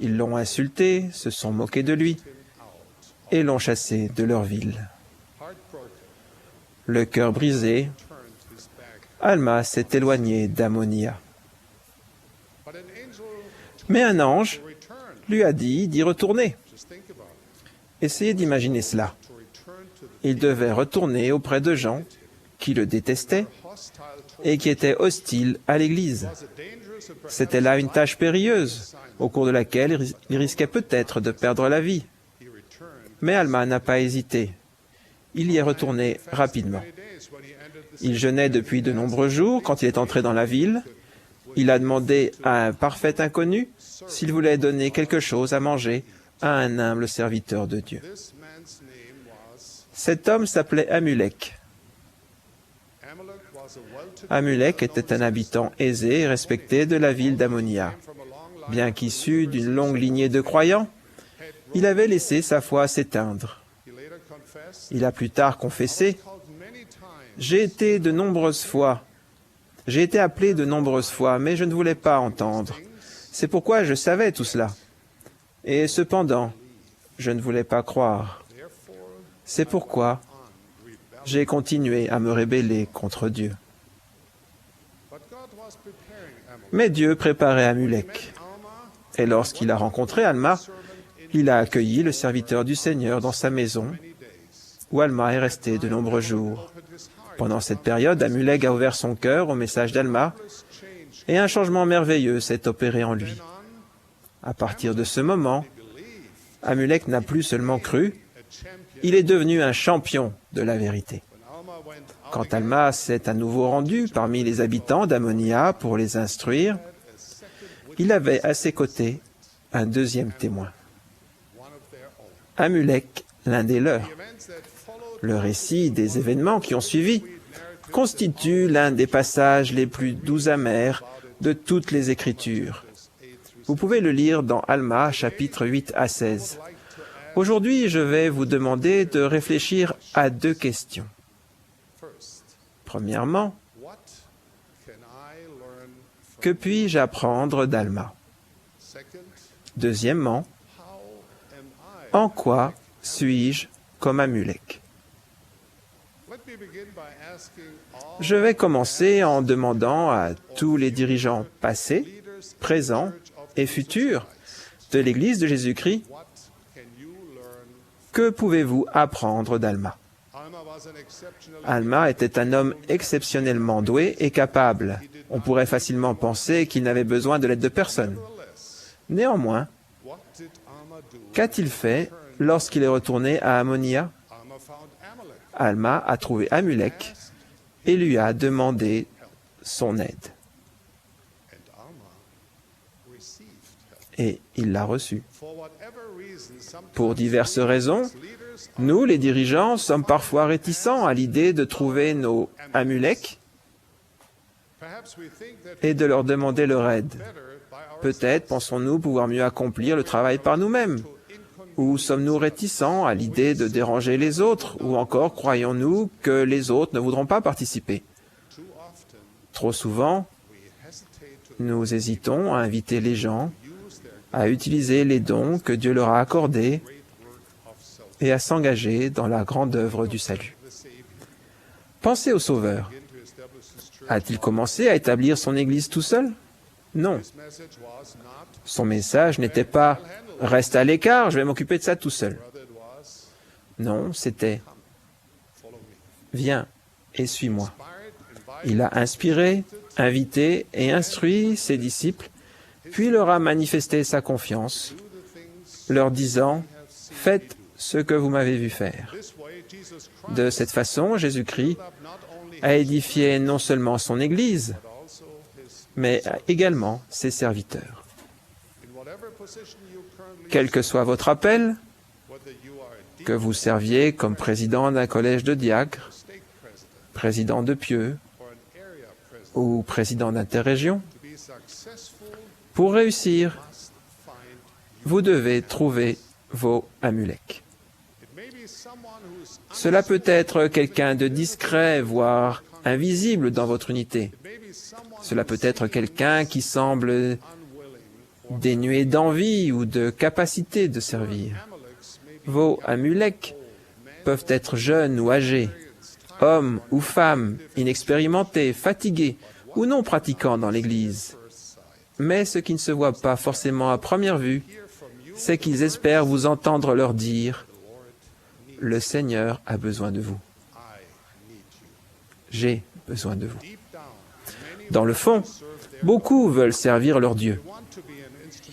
Ils l'ont insulté, se sont moqués de lui, et l'ont chassé de leur ville. heartbroken, Le cœur brisé, turned his back. Alma s'est éloigné d'Ammonia. But an angel Mais un ange returned. lui a dit d'y retourner. Just think about it. Essayez d'imaginer cela. To return to the Il devait retourner auprès de gens qui le détestaient hostile to et qui étaient hostiles à l'Église. was a dangerous and C'était là une tâche périlleuse, au cours de laquelle il risquait peut-être de perdre la vie. he returned Mais Alma n'a pas hésité. Il y est retourné rapidement. many days when he entered the Il jeûnait depuis de nombreux jours quand il est entré dans la ville. Il a demandé à un parfait inconnu s'il voulait donner quelque chose à manger à un humble serviteur de Dieu. This man's name was Cet homme s'appelait Amulek. Amalek, was a well-to-do Amulek était un habitant aisé et respecté de la ville d'Ammonia. from a long line. Bien qu'issu d'une longue lignée de croyants, il avait laissé sa foi s'éteindre. He later confessed, Il a plus tard confessé called many times, « J'ai été appelé de nombreuses fois, mais je ne voulais pas entendre. C'est pourquoi je savais tout cela. Et cependant, je ne voulais pas croire. C'est pourquoi j'ai continué à me rébeller contre Dieu. but God was preparing Amalek. Mais Dieu préparait Amulek. Alma Et lorsqu'il a rencontré Alma, il a accueilli le serviteur du Seigneur dans sa maison, où Alma est restée de nombreux jours. Pendant cette période, Amulek a ouvert son cœur au message d'Alma, et un changement merveilleux s'est opéré en lui. À partir de ce moment, Amulek n'a plus seulement cru, il est devenu un champion de la vérité. Quand Alma s'est à nouveau rendu parmi les habitants d'Ammonia pour les instruire, il avait à ses côtés un deuxième témoin. Amulek, l'un des leurs. Le récit des événements qui ont suivi constitue l'un des passages les plus doux amers de toutes les Écritures. Vous pouvez le lire dans Alma, chapitres 8 à 16. Aujourd'hui, je vais vous demander de réfléchir à deux questions. Premièrement, que puis-je apprendre d'Alma? Deuxièmement, en quoi suis-je comme Amulek? Je vais commencer en demandant à tous les dirigeants passés, présents et futurs de l'Église de Jésus-Christ, que pouvez-vous apprendre d'Alma? Alma était un homme exceptionnellement doué et capable. On pourrait facilement penser qu'il n'avait besoin de l'aide de personne. Néanmoins, qu'a-t-il fait lorsqu'il est retourné à Ammonia? Alma a trouvé Amulek et lui a demandé son aide. Et il l'a reçue. Pour diverses raisons, nous, les dirigeants, sommes parfois réticents à l'idée de trouver nos Amulek et de leur demander leur aide. Peut-être pensons-nous pouvoir mieux accomplir le travail par nous-mêmes. Ou sommes-nous réticents à l'idée de déranger les autres? Ou encore croyons-nous que les autres ne voudront pas participer? Trop souvent, nous hésitons à inviter les gens à utiliser les dons que Dieu leur a accordés et à s'engager dans la grande œuvre du salut. Pensez au Sauveur. A-t-il commencé à établir son Église tout seul? Non. Son message n'était pas « Reste à l'écart, je vais m'occuper de ça tout seul ». Non, c'était « Viens et suis-moi ». Il a inspiré, invité et instruit ses disciples, puis leur a manifesté sa confiance, leur disant « Faites ce que vous m'avez vu faire ». De cette façon, Jésus-Christ a édifié non seulement son Église, mais également ses serviteurs. Quel que soit votre appel, que vous serviez comme président d'un collège de diacres, président de Pieux ou président d'interrégion, pour réussir, vous devez trouver vos Amulek. Cela peut être quelqu'un de discret, voire invisible dans votre unité. Cela peut être quelqu'un qui semble dénué d'envie ou de capacité de servir. Vos Amulek peuvent être jeunes ou âgés, hommes ou femmes, inexpérimentés, fatigués ou non pratiquants dans l'Église. Mais ce qui ne se voit pas forcément à première vue, c'est qu'ils espèrent vous entendre leur dire « Le Seigneur a besoin de vous. J'ai besoin de vous. » Dans le fond, beaucoup veulent servir leur Dieu.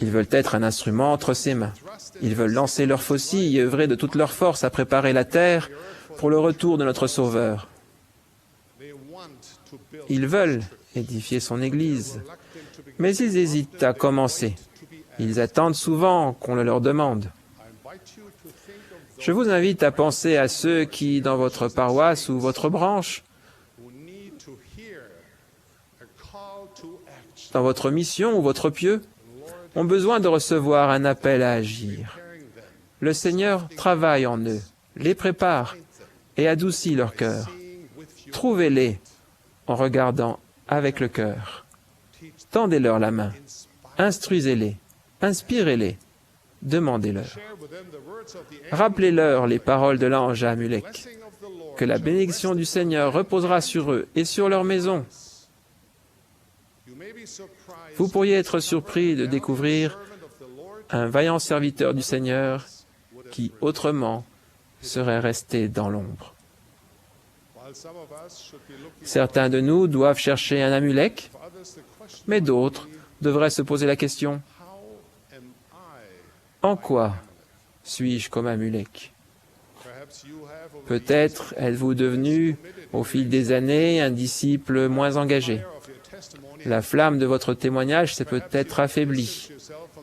Ils veulent être un instrument entre ses mains. Ils veulent lancer leurs faucilles et œuvrer de toute leur force à préparer la terre pour le retour de notre Sauveur. Ils veulent édifier son Église, mais ils hésitent à commencer. Ils attendent souvent qu'on le leur demande. Je vous invite à penser à ceux qui, dans votre paroisse ou votre branche, dans votre mission ou votre pieu, ont besoin de recevoir un appel à agir. Le Seigneur travaille en eux, les prépare et adoucit leur cœur. Trouvez-les en regardant avec le cœur. Tendez-leur la main, instruisez-les, inspirez-les, demandez-leur. Rappelez-leur les paroles de l'ange à Amulek, que la bénédiction du Seigneur reposera sur eux et sur leur maison. Vous pourriez être surpris de découvrir un vaillant serviteur du Seigneur qui, autrement, serait resté dans l'ombre. While some of us should be looking Certains de nous doivent chercher un Amulek, for others, the question mais d'autres devraient se poser la question, how am I? en quoi suis-je comme Amulek? Perhaps you have over the Peut-être êtes-vous devenu, au fil des années, un disciple moins engagé. year of your testimony, La flamme de votre témoignage s'est peut-être affaiblie.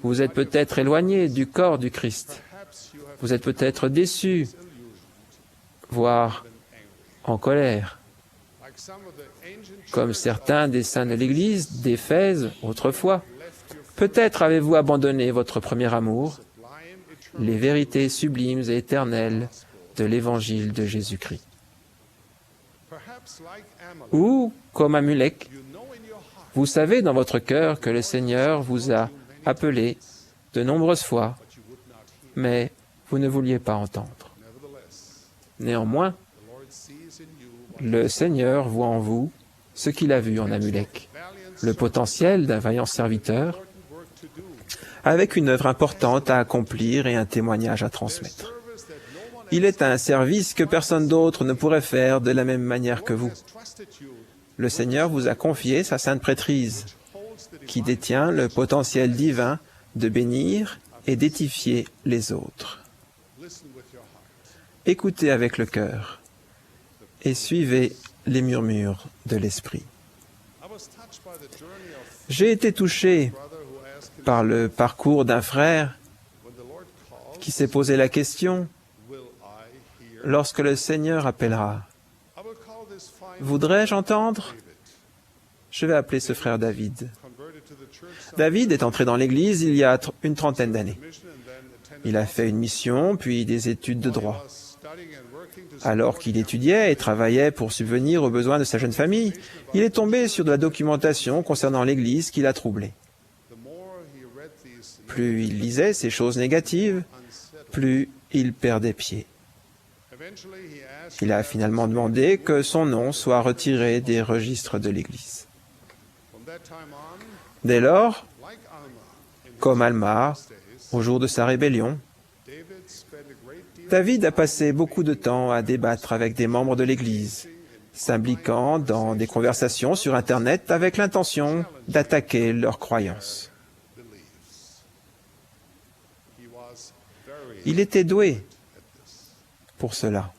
Vous êtes peut-être éloigné du corps du Christ. perhaps you have Vous êtes peut-être déçu, voire en colère, like some of the ancient comme certains des saints de l'Église d'Éphèse autrefois. Peut-être avez-vous abandonné votre premier amour, blind eternal. les vérités sublimes et éternelles de l'Évangile de Jésus-Christ. Perhaps like Amalek, Ou, comme Amulek, you know in your heart vous savez dans votre cœur que le Seigneur vous a appelé de nombreuses fois, mais vous ne vouliez pas entendre. nevertheless. Néanmoins, The Lord sees in you le Seigneur voit en vous ce qu'il a vu en Amulek, valiant le potentiel d'un vaillant serviteur, important work to do. avec une œuvre importante à accomplir et un témoignage à transmettre. Service that no one Il est un service que personne d'autre ne pourrait faire de la même manière que vous. has trusted you, Le Seigneur vous a confié sa sainte prêtrise, holds the qui détient le potentiel divin de bénir et d'édifier les autres. listen with your heart. Écoutez avec le cœur et suivez les murmures de l'Esprit. I was touched by the journey of J'ai été touché brother who asked par le parcours d'un frère when the Lord calls, qui s'est posé la question, will I hear? lorsque le Seigneur appellera, I will call this fine voudrais-je entendre? David, Je vais appeler ce frère David. converted to the church David est entré dans l'Église il y a une trentaine d'années. mission and then attended Il a fait une mission, puis des études de droit. was studying and working to Alors qu'il étudiait et travaillait pour subvenir aux besoins de sa jeune famille, il est tombé sur de la documentation concernant l'Église qui l'a troublé. the more he read these Plus il lisait ces choses négatives, unsettled. plus il perdait pied. Eventually he asked Il a finalement demandé que son nom soit retiré des registres de l'Église. from that time on, Dès lors, like Alma, in comme Alma, his days, au jour de sa rébellion, David spent a great deal David a passé beaucoup de temps à débattre avec des membres de l'Église, s'impliquant dans des conversations sur Internet avec l'intention d'attaquer leurs croyances. beliefs. He was very Il était doué pour cela.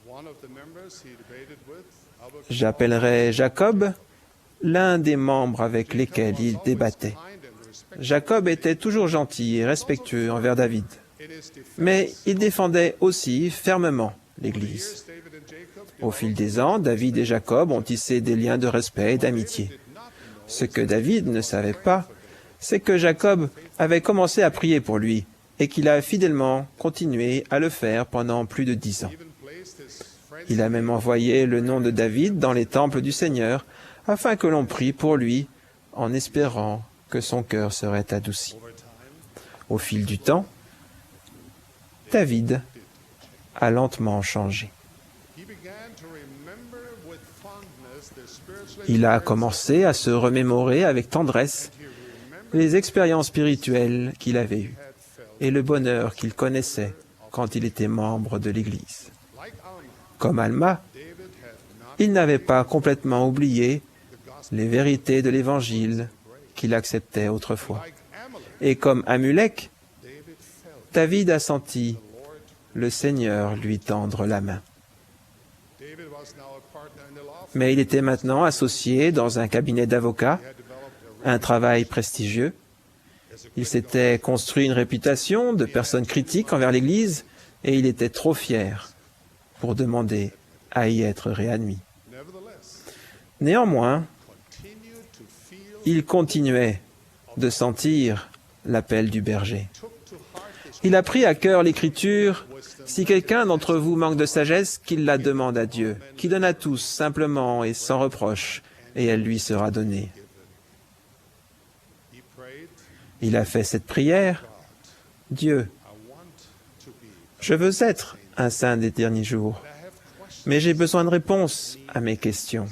one of the members he debated with, Albert J'appellerai Jacob l'un des membres avec lesquels il débattait. kind and respectful Jacob était toujours gentil et respectueux envers David, in his defense. mais il défendait aussi fermement l'Église. David and Jacob Au fil des ans, David et Jacob ont tissé des liens de respect et d'amitié. Ce que David ne savait pas, c'est que Jacob avait commencé à prier pour lui et qu'il a fidèlement continué à le faire pendant plus de 10 ans. even placed his friends Il a même envoyé le nom de David dans les temples du Seigneur afin que l'on prie pour lui en espérant que son cœur serait adouci. over time. Au fil du temps, David a lentement changé. He began to remember with fondness the spiritual Il a commencé à se remémorer avec tendresse les expériences spirituelles qu'il avait eues et le bonheur qu'il connaissait quand il était membre de l'Église. like Alma. Comme Alma, David had not il n'avait pas complètement oublié les vérités de l'Évangile qu'il acceptait autrefois. like Amalek. Et comme Amulek, David felt David a senti le Seigneur lui tendre la main. David was now a partner in the law firm. Mais il était maintenant associé dans un cabinet d'avocats, He had developed a un travail prestigieux. Il s'était construit une réputation de personne critique envers l'Église et il était trop fier pour demander à y être réadmis. nevertheless Néanmoins, continued to feel il continuait de sentir l'appel du berger. took to heart his Il a pris à cœur l'Écriture. Si quelqu'un d'entre vous manque de sagesse, qu'il la demande à Dieu, qui donne à tous simplement et sans reproche, et elle lui sera donnée. he prayed, Il a fait cette prière. Dieu, I want to be. je veux être un saint des derniers jours, I have questions. mais j'ai besoin de réponses à mes questions.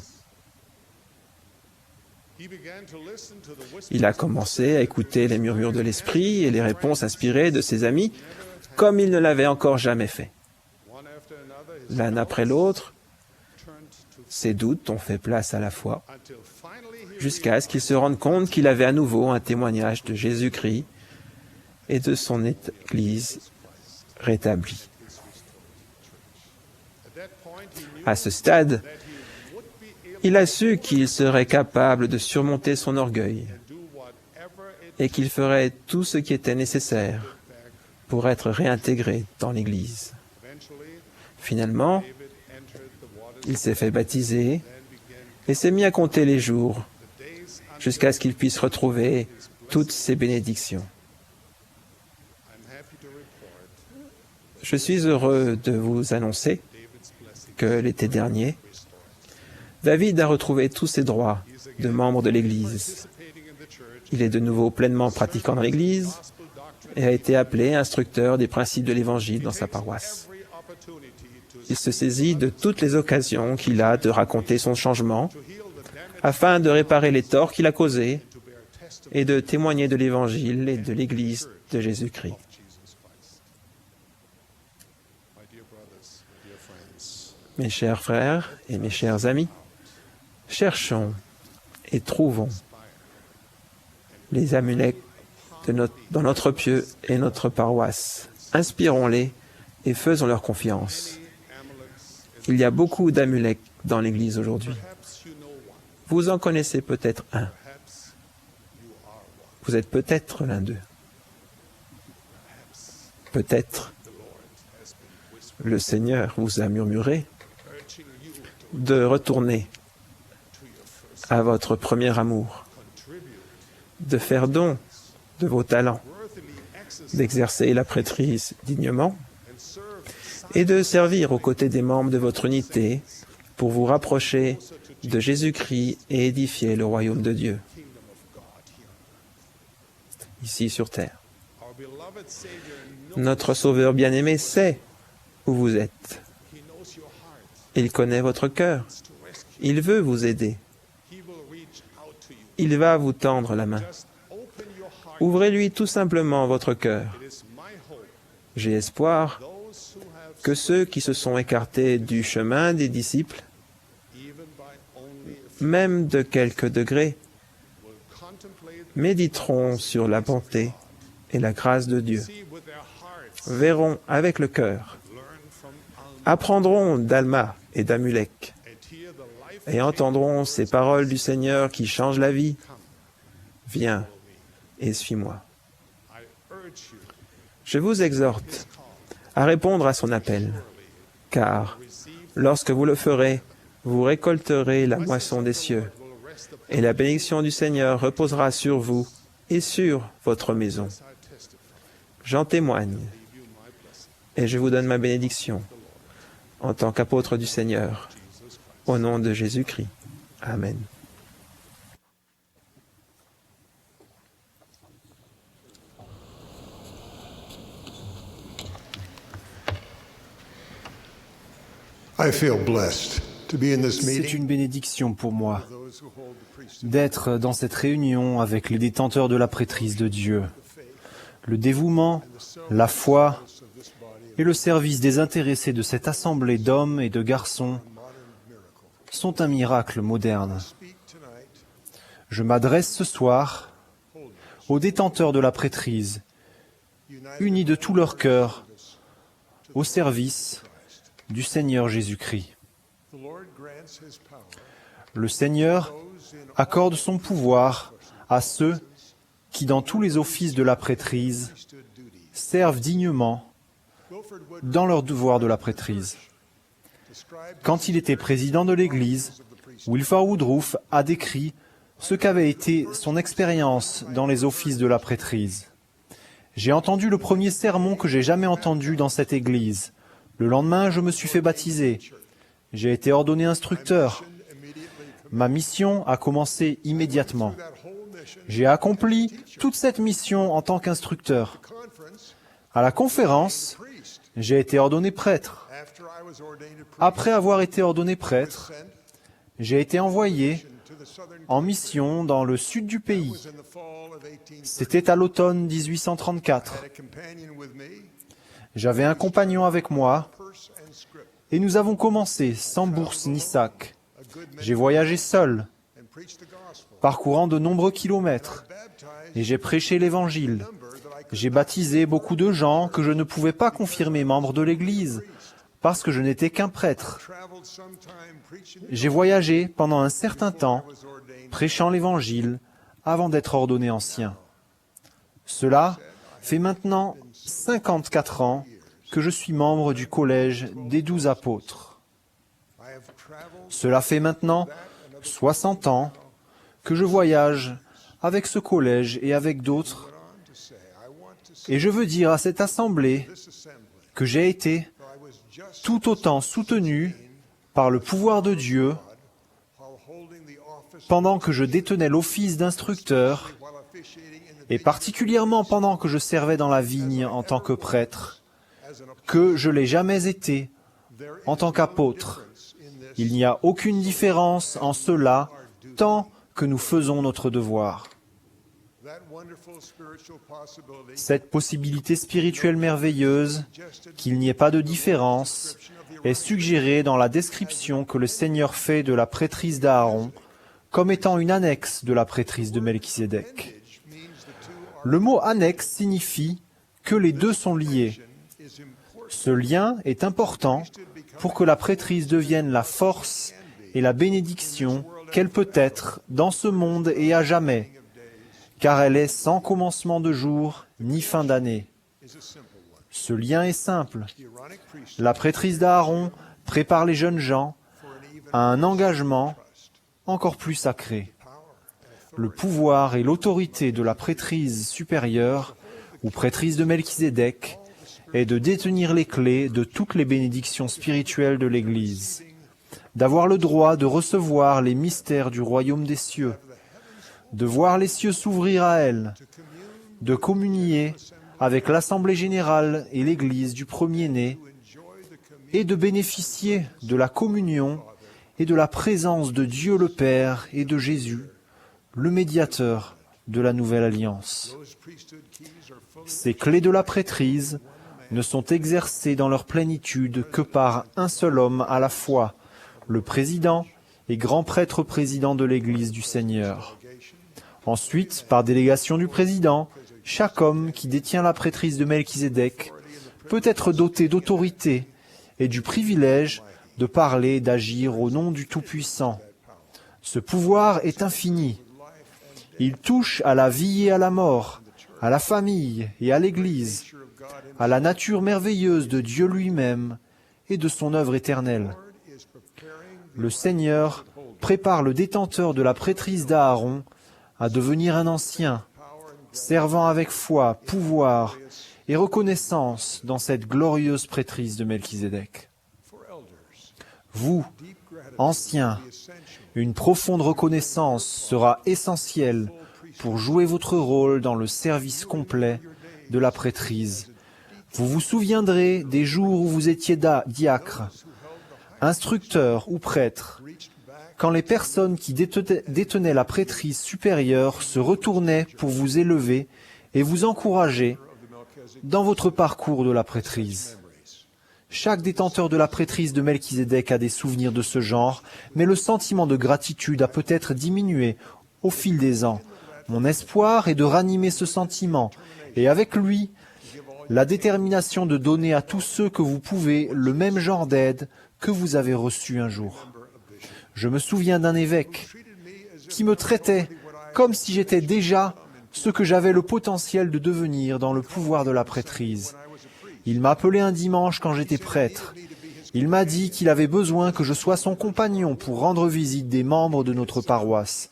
Il a commencé à écouter les murmures de l'esprit et les réponses inspirées de ses amis comme il ne l'avait encore jamais fait. L'un après l'autre, ses doutes ont fait place à la foi, jusqu'à ce qu'il se rende compte qu'il avait à nouveau un témoignage de Jésus-Christ et de son Église rétablie. À ce stade, il a su qu'il serait capable de surmonter son orgueil et qu'il ferait tout ce qui était nécessaire pour être réintégré dans l'Église. Finalement, il s'est fait baptiser et s'est mis à compter les jours jusqu'à ce qu'il puisse retrouver toutes ses bénédictions. Je suis heureux de vous annoncer que l'été dernier, David a retrouvé tous ses droits de membre de l'Église. Il est de nouveau pleinement pratiquant dans l'Église et a été appelé instructeur des principes de l'Évangile dans sa paroisse. Il se saisit de toutes les occasions qu'il a de raconter son changement afin de réparer les torts qu'il a causés et de témoigner de l'Évangile et de l'Église de Jésus-Christ. Mes chers frères et mes chers amis, cherchons et trouvons les Amulek dans notre pieu et notre paroisse. Inspirons-les et faisons leur confiance. Il y a beaucoup d'Amulek dans l'Église aujourd'hui. Vous en connaissez peut-être un. Vous êtes peut-être l'un d'eux. Peut-être le Seigneur vous a murmuré de retourner à votre premier amour, de faire don de vos talents, d'exercer la prêtrise dignement et de servir aux côtés des membres de votre unité pour vous rapprocher de Jésus-Christ et édifier le royaume de Dieu, ici sur terre. Notre Sauveur bien-aimé sait où vous êtes. Il connaît votre cœur. Il veut vous aider. Il va vous tendre la main. Ouvrez-lui tout simplement votre cœur. J'ai espoir que ceux qui se sont écartés du chemin des disciples, même de quelques degrés, méditeront sur la bonté et la grâce de Dieu, verront avec le cœur, apprendront d'Alma et d'Amulek, et entendront ces paroles du Seigneur qui changent la vie. Viens et suis-moi. Je vous exhorte à répondre à son appel, car lorsque vous le ferez, vous récolterez la moisson des cieux, et la bénédiction du Seigneur reposera sur vous et sur votre maison. J'en témoigne, et je vous donne ma bénédiction en tant qu'apôtre du Seigneur, au nom de Jésus-Christ. Amen. I feel blessed to be in this C'est meeting. une bénédiction pour moi d'être dans cette réunion avec les détenteurs de la prêtrise de Dieu. Le dévouement, la foi et le service désintéressé de cette assemblée d'hommes et de garçons sont un miracle moderne. Je m'adresse ce soir aux détenteurs de la prêtrise, unis de tout leur cœur, au service du Seigneur Jésus-Christ. Le Seigneur accorde son pouvoir à ceux qui, dans tous les offices de la prêtrise, servent dignement dans leur devoir de la prêtrise. Quand il était président de l'Église, Wilford Woodruff a décrit ce qu'avait été son expérience dans les offices de la prêtrise. J'ai entendu le premier sermon que j'ai jamais entendu dans cette Église. Le lendemain, je me suis fait baptiser. J'ai été ordonné instructeur. Ma mission a commencé immédiatement. J'ai accompli toute cette mission en tant qu'instructeur. À la conférence, j'ai été ordonné prêtre. Après avoir été ordonné prêtre, j'ai été envoyé en mission dans le sud du pays. C'était à l'automne 1834. J'avais un compagnon avec moi et nous avons commencé sans bourse ni sac. J'ai voyagé seul, parcourant de nombreux kilomètres, et j'ai prêché l'Évangile. J'ai baptisé beaucoup de gens que je ne pouvais pas confirmer membres de l'Église, parce que je n'étais qu'un prêtre. J'ai voyagé pendant un certain temps, prêchant l'Évangile, avant d'être ordonné ancien. Cela fait maintenant 54 ans que je suis membre du collège des 12 apôtres. Cela fait maintenant 60 ans que je voyage avec ce collège et avec d'autres. Et je veux dire à cette assemblée que j'ai été tout autant soutenu par le pouvoir de Dieu pendant que je détenais l'office d'instructeur et particulièrement pendant que je servais dans la vigne en tant que prêtre, que je l'ai jamais été en tant qu'apôtre. Il n'y a aucune différence en cela tant que nous faisons notre devoir. Cette possibilité spirituelle merveilleuse, qu'il n'y ait pas de différence, est suggérée dans la description que le Seigneur fait de la prêtrise d'Aaron comme étant une annexe de la prêtrise de Melchisédek. Le mot annexe signifie que les deux sont liés. Ce lien est important pour que la prêtrise devienne la force et la bénédiction qu'elle peut être dans ce monde et à jamais, car elle est sans commencement de jour ni fin d'année. Ce lien est simple. La prêtrise d'Aaron prépare les jeunes gens à un engagement encore plus sacré. Le pouvoir et l'autorité de la prêtrise supérieure, ou prêtrise de Melchisédek, est de détenir les clés de toutes les bénédictions spirituelles de l'Église, d'avoir le droit de recevoir les mystères du royaume des cieux, de voir les cieux s'ouvrir à elle, de communier avec l'Assemblée générale et l'Église du premier-né, et de bénéficier de la communion et de la présence de Dieu le Père et de Jésus, le médiateur de la nouvelle alliance. Ces clés de la prêtrise ne sont exercées dans leur plénitude que par un seul homme à la fois, le président et grand prêtre président de l'Église du Seigneur. Ensuite, par délégation du président, chaque homme qui détient la prêtrise de Melchisédek peut être doté d'autorité et du privilège de parler et d'agir au nom du Tout-Puissant. Ce pouvoir est infini. Il touche à la vie et à la mort, à la famille et à l'Église, à la nature merveilleuse de Dieu lui-même et de son œuvre éternelle. Le Seigneur prépare le détenteur de la prêtrise d'Aaron à devenir un ancien, servant avec foi, pouvoir et reconnaissance dans cette glorieuse prêtrise de Melchisédek. Vous, anciens, une profonde reconnaissance sera essentielle pour jouer votre rôle dans le service complet de la prêtrise. Vous vous souviendrez des jours où vous étiez diacre, instructeur ou prêtre, quand les personnes qui détenaient la prêtrise supérieure se retournaient pour vous élever et vous encourager dans votre parcours de la prêtrise. Chaque détenteur de la prêtrise de Melchisédek a des souvenirs de ce genre, mais le sentiment de gratitude a peut-être diminué au fil des ans. Mon espoir est de ranimer ce sentiment, et avec lui, la détermination de donner à tous ceux que vous pouvez le même genre d'aide que vous avez reçu un jour. Je me souviens d'un évêque qui me traitait comme si j'étais déjà ce que j'avais le potentiel de devenir dans le pouvoir de la prêtrise. Il m'a appelé un dimanche quand j'étais prêtre. Il m'a dit qu'il avait besoin que je sois son compagnon pour rendre visite des membres de notre paroisse.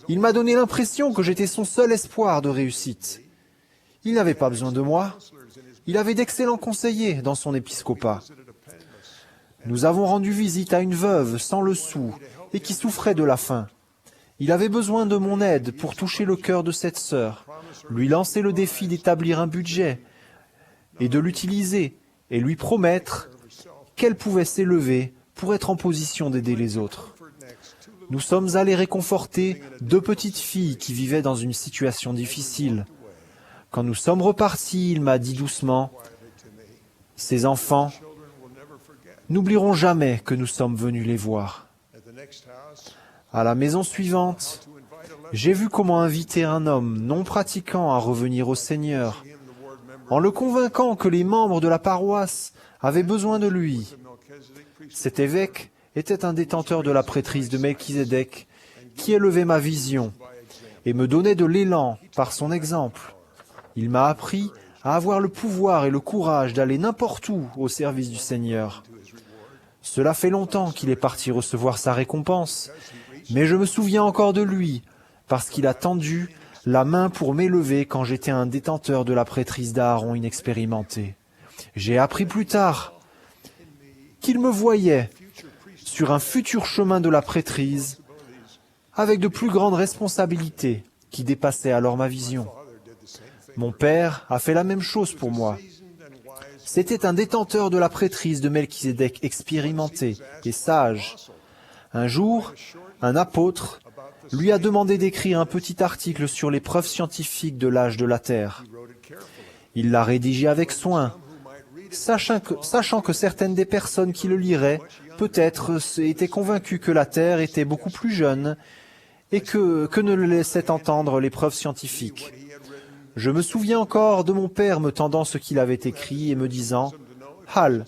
Il m'a donné l'impression que j'étais son seul espoir de réussite. Il n'avait pas besoin de moi. Il avait d'excellents conseillers dans son épiscopat. Nous avons rendu visite à une veuve sans le sou et qui souffrait de la faim. Il avait besoin de mon aide pour toucher le cœur de cette sœur, lui lancer le défi d'établir un budget et de l'utiliser, et lui promettre qu'elle pouvait s'élever pour être en position d'aider les autres. Nous sommes allés réconforter 2 petites filles qui vivaient dans une situation difficile. Quand nous sommes repartis, il m'a dit doucement, « Ces enfants n'oublieront jamais que nous sommes venus les voir. » À la maison suivante, j'ai vu comment inviter un homme non pratiquant à revenir au Seigneur, en le convainquant que les membres de la paroisse avaient besoin de lui. Cet évêque était un détenteur de la prêtrise de Melchizedek qui élevait ma vision et me donnait de l'élan par son exemple. Il m'a appris à avoir le pouvoir et le courage d'aller n'importe où au service du Seigneur. Cela fait longtemps qu'il est parti recevoir sa récompense, mais je me souviens encore de lui, parce qu'il a tendu la main pour m'élever quand j'étais un détenteur de la prêtrise d'Aaron inexpérimenté. J'ai appris plus tard qu'il me voyait sur un futur chemin de la prêtrise avec de plus grandes responsabilités qui dépassaient alors ma vision. Mon père a fait la même chose pour moi. C'était un détenteur de la prêtrise de Melchizedek expérimenté et sage. Un jour, un apôtre lui a demandé d'écrire un petit article sur les preuves scientifiques de l'âge de la Terre. Il l'a rédigé avec soin, sachant que certaines des personnes qui le liraient peut-être étaient convaincues que la Terre était beaucoup plus jeune et que ne le laissaient entendre les preuves scientifiques. Je me souviens encore de mon père me tendant ce qu'il avait écrit et me disant « Hal,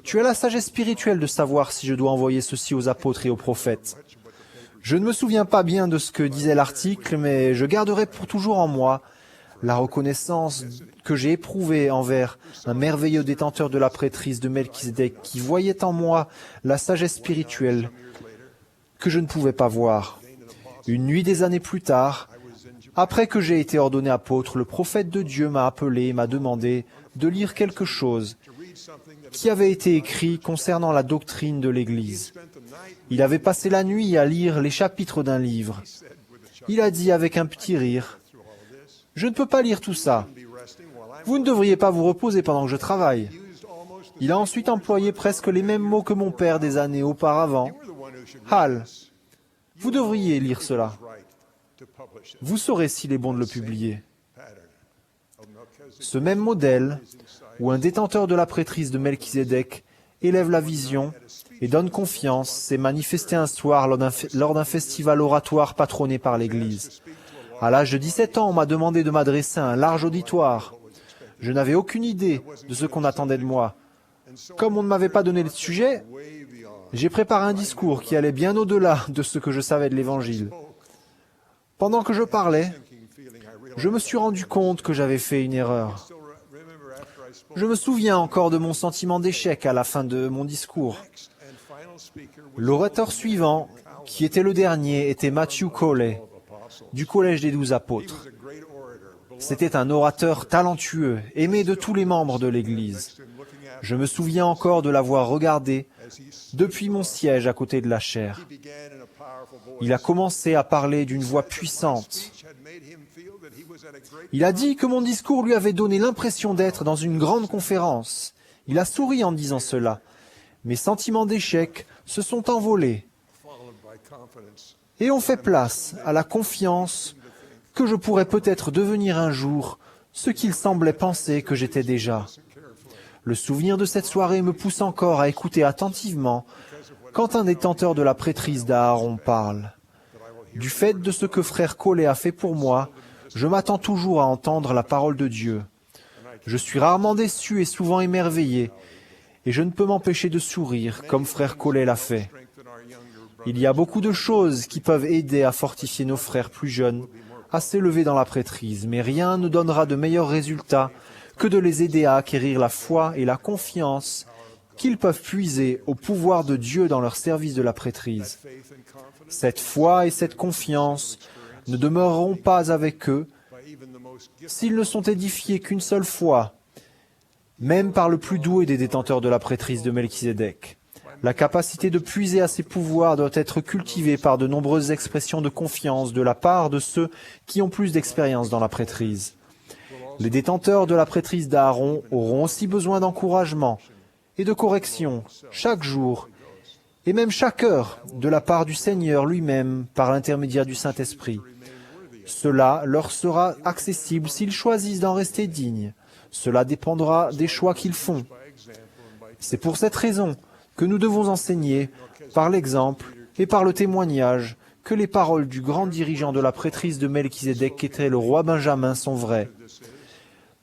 tu as la sagesse spirituelle de savoir si je dois envoyer ceci aux apôtres et aux prophètes. » Je ne me souviens pas bien de ce que disait l'article, mais je garderai pour toujours en moi la reconnaissance que j'ai éprouvée envers un merveilleux détenteur de la prêtrise de Melchizedek qui voyait en moi la sagesse spirituelle que je ne pouvais pas voir. Une nuit des années plus tard, après que j'ai été ordonné apôtre, le prophète de Dieu m'a appelé et m'a demandé de lire quelque chose qui avait été écrit concernant la doctrine de l'Église. Il avait passé la nuit à lire les chapitres d'un livre. Il a dit avec un petit rire, « Je ne peux pas lire tout ça. Vous ne devriez pas vous reposer pendant que je travaille. » Il a ensuite employé presque les mêmes mots que mon père des années auparavant. « Hal, vous devriez lire cela. Vous saurez s'il est bon de le publier. » Ce même modèle, où un détenteur de la prêtrise de Melchizedek élève la vision et donne confiance, s'est manifesté un soir lors d'un festival oratoire patronné par l'Église. À l'âge de 17 ans, on m'a demandé de m'adresser à un large auditoire. Je n'avais aucune idée de ce qu'on attendait de moi. Comme on ne m'avait pas donné le sujet, j'ai préparé un discours qui allait bien au-delà de ce que je savais de l'Évangile. Pendant que je parlais, je me suis rendu compte que j'avais fait une erreur. Je me souviens encore de mon sentiment d'échec à la fin de mon discours. L'orateur suivant, qui était le dernier, était Matthew Cowley, du Collège des 12 apôtres. C'était un orateur talentueux, aimé de tous les membres de l'Église. Je me souviens encore de l'avoir regardé depuis mon siège à côté de la chaire. Il a commencé à parler d'une voix puissante. Il a dit que mon discours lui avait donné l'impression d'être dans une grande conférence. Il a souri en disant cela. Mes sentiments d'échec se sont envolés et ont fait place à la confiance que je pourrais peut-être devenir un jour ce qu'il semblait penser que j'étais déjà. Le souvenir de cette soirée me pousse encore à écouter attentivement quand un détenteur de la prêtrise d'Aaron parle. Du fait de ce que frère Cowley a fait pour moi, je m'attends toujours à entendre la parole de Dieu. Je suis rarement déçu et souvent émerveillé, et je ne peux m'empêcher de sourire comme frère Cowley l'a fait. Il y a beaucoup de choses qui peuvent aider à fortifier nos frères plus jeunes, à s'élever dans la prêtrise, mais rien ne donnera de meilleurs résultats que de les aider à acquérir la foi et la confiance qu'ils peuvent puiser au pouvoir de Dieu dans leur service de la prêtrise. Cette foi et cette confiance ne demeureront pas avec eux s'ils ne sont édifiés qu'une seule fois, même par le plus doué des détenteurs de la prêtrise de Melchizedek. La capacité de puiser à ces pouvoirs doit être cultivée par de nombreuses expressions de confiance de la part de ceux qui ont plus d'expérience dans la prêtrise. Les détenteurs de la prêtrise d'Aaron auront aussi besoin d'encouragement et de correction chaque jour et même chaque heure de la part du Seigneur lui-même par l'intermédiaire du Saint-Esprit. Cela leur sera accessible s'ils choisissent d'en rester dignes. Cela dépendra des choix qu'ils font. C'est pour cette raison que nous devons enseigner, par l'exemple et par le témoignage, que les paroles du grand dirigeant de la prêtrise de Melchizedek, qui était le roi Benjamin, sont vraies.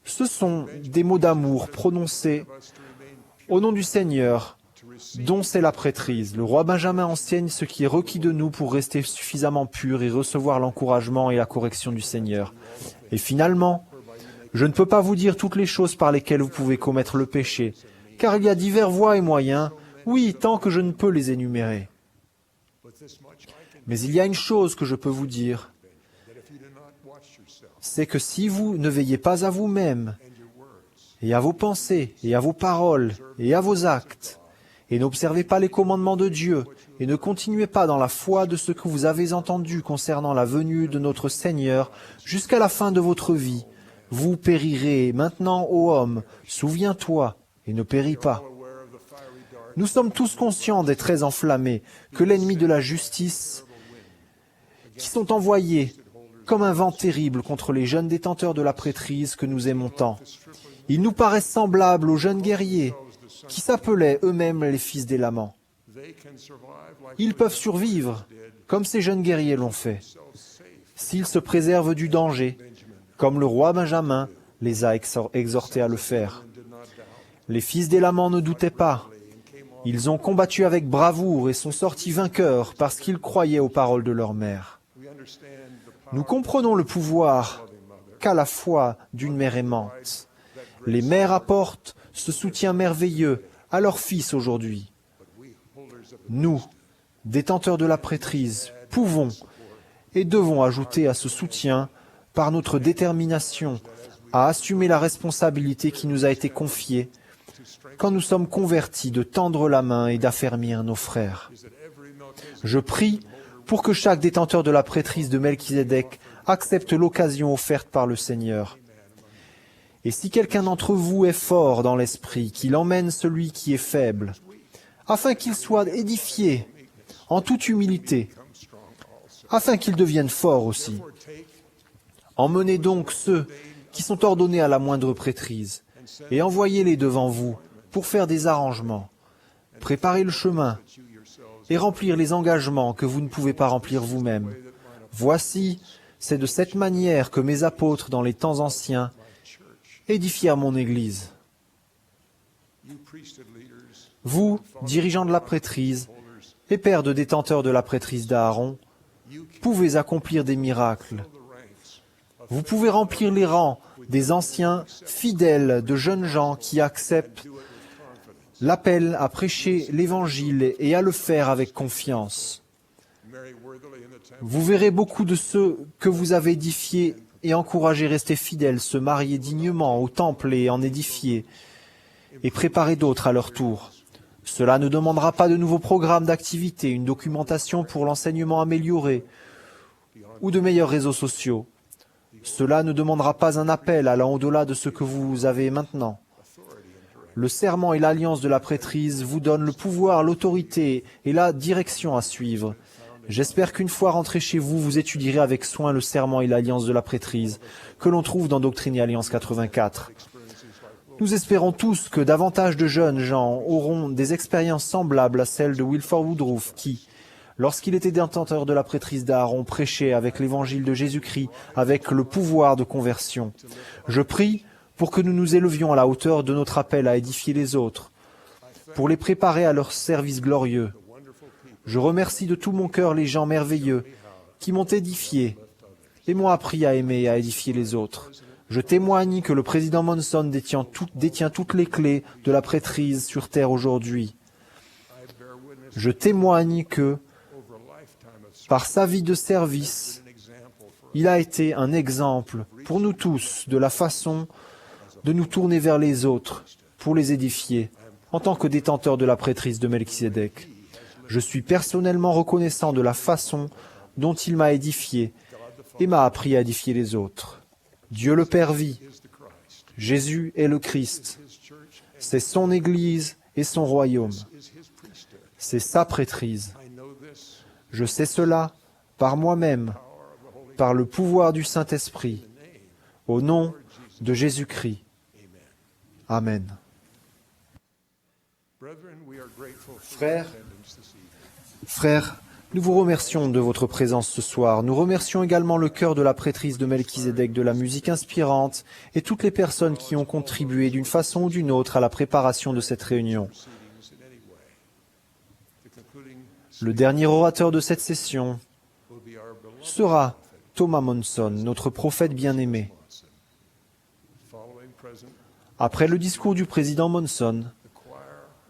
Ce sont des mots d'amour prononcés au nom du Seigneur, dont c'est la prêtrise. Le roi Benjamin enseigne ce qui est requis de nous pour rester suffisamment purs et recevoir l'encouragement et la correction du Seigneur. Et finalement, je ne peux pas vous dire toutes les choses par lesquelles vous pouvez commettre le péché, car il y a divers voies et moyens, oui, tant que je ne peux les énumérer. Mais il y a une chose que je peux vous dire, c'est que si vous ne veillez pas à vous-même, et à vos pensées, et à vos paroles, et à vos actes, et n'observez pas les commandements de Dieu, et ne continuez pas dans la foi de ce que vous avez entendu concernant la venue de notre Seigneur jusqu'à la fin de votre vie, vous périrez. Maintenant, ô homme, souviens-toi, et ne péris pas. Nous sommes tous conscients des traits enflammés que l'ennemi de la justice, qui sont envoyés comme un vent terrible contre les jeunes détenteurs de la prêtrise que nous aimons tant. Ils nous paraissent semblables aux jeunes guerriers qui s'appelaient eux-mêmes les fils d'Élaman. Ils peuvent survivre, comme ces jeunes guerriers l'ont fait, s'ils se préservent du danger, comme le roi Benjamin les a exhortés à le faire. Les fils d'Élaman ne doutaient pas. Ils ont combattu avec bravoure et sont sortis vainqueurs parce qu'ils croyaient aux paroles de leur mère. Nous comprenons le pouvoir qu'a la foi d'une mère aimante. Les mères apportent ce soutien merveilleux à leurs fils aujourd'hui. Nous, détenteurs de la prêtrise, pouvons et devons ajouter à ce soutien par notre détermination à assumer la responsabilité qui nous a été confiée quand nous sommes convertis de tendre la main et d'affermir nos frères. Je prie pour que chaque détenteur de la prêtrise de Melchizedek accepte l'occasion offerte par le Seigneur. Et si quelqu'un d'entre vous est fort dans l'esprit, qu'il emmène celui qui est faible, afin qu'il soit édifié en toute humilité, afin qu'il devienne fort aussi. Emmenez donc ceux qui sont ordonnés à la moindre prêtrise, et envoyez-les devant vous pour faire des arrangements, préparer le chemin et remplir les engagements que vous ne pouvez pas remplir vous-même. Voici, c'est de cette manière que mes apôtres dans les temps anciens édifièrent mon Église. Vous, dirigeants de la prêtrise et pères de détenteurs de la prêtrise d'Aaron, pouvez accomplir des miracles. Vous pouvez remplir les rangs des anciens fidèles, de jeunes gens qui acceptent l'appel à prêcher l'Évangile et à le faire avec confiance. Vous verrez beaucoup de ceux que vous avez édifiés et encouragés à rester fidèles, se marier dignement au temple et en édifier, et préparer d'autres à leur tour. Cela ne demandera pas de nouveaux programmes d'activité, une documentation pour l'enseignement amélioré, ou de meilleurs réseaux sociaux. Cela ne demandera pas un appel allant au-delà de ce que vous avez maintenant. Le serment et l'alliance de la prêtrise vous donnent le pouvoir, l'autorité et la direction à suivre. J'espère qu'une fois rentré chez vous, vous étudierez avec soin le serment et l'alliance de la prêtrise, que l'on trouve dans Doctrine et Alliance 84. Nous espérons tous que davantage de jeunes gens auront des expériences semblables à celles de Wilford Woodruff qui, lorsqu'il était détenteur de la prêtrise d'Aaron, prêchait avec l'évangile de Jésus-Christ, avec le pouvoir de conversion. Je prie pour que nous nous élevions à la hauteur de notre appel à édifier les autres, pour les préparer à leur service glorieux. Je remercie de tout mon cœur les gens merveilleux qui m'ont édifié et m'ont appris à aimer et à édifier les autres. Je témoigne que le président Monson détient toutes les clés de la prêtrise sur terre aujourd'hui. Je témoigne que, par sa vie de service, il a été un exemple pour nous tous de la façon de nous tourner vers les autres pour les édifier en tant que détenteur de la prêtrise de Melchizedek. Je suis personnellement reconnaissant de la façon dont il m'a édifié et m'a appris à édifier les autres. Dieu le Père vit. Jésus est le Christ. C'est son Église et son royaume. C'est sa prêtrise. I know this Je sais cela par moi-même, par le pouvoir du Saint-Esprit, au nom de Jésus-Christ. Amen. Brethren, we are grateful for Frères, your attendance this evening. Frères, nous vous remercions de votre présence ce soir. Nous remercions également le chœur de la prêtrise de Melchizedek de la musique inspirante et toutes les personnes qui ont contribué d'une façon ou d'une autre à la préparation de cette réunion. Proceedings in any way. The concluding Le dernier orateur de cette session will be our beloved sera Thomas Monson, notre prophète bien-aimé. following President. Après le discours du président Monson, The choir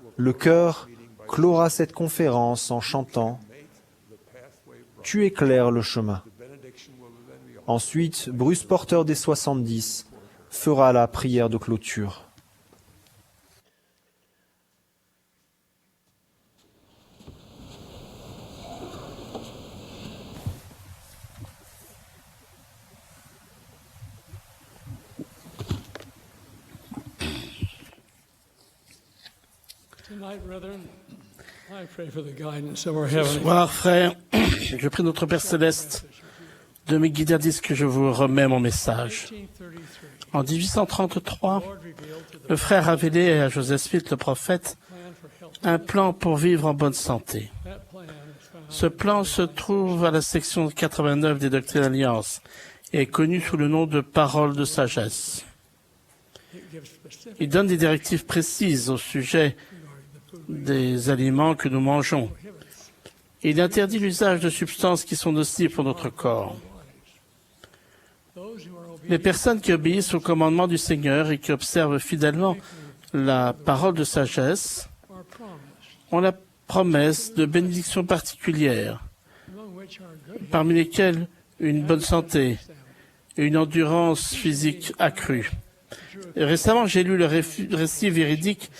will le chœur clora cette conférence en chantant make the pathway « bright. Tu éclaires le chemin ». The benediction will then be offered. Ensuite, Bruce Porter des 70 fera la prière de clôture. Tonight, brethren, I pray for the guidance of our Ce heavenly soir, frère, je prie notre Père Céleste de me guider à ce que je vous remets mon message. 1833. En 1833, Lord revealed to the le frère a révélé à Joseph Smith, le prophète, plan for health. un plan pour vivre en bonne santé. That plan is found. Ce plan se trouve à la section 89 des Doctrines Alliance et est connu sous le nom de Parole de sagesse. It gives specific Il donne des directives précises au sujet des aliments que nous mangeons. Il interdit l'usage de substances qui sont nocives pour notre corps. those who are obedient Les personnes qui obéissent au commandement du Seigneur et qui observent fidèlement la parole de sagesse are promised, ont la promesse de bénédictions particulières, among which are good health parmi lesquelles une bonne santé et une endurance physique accrue. Et récemment, j'ai lu le récit véridique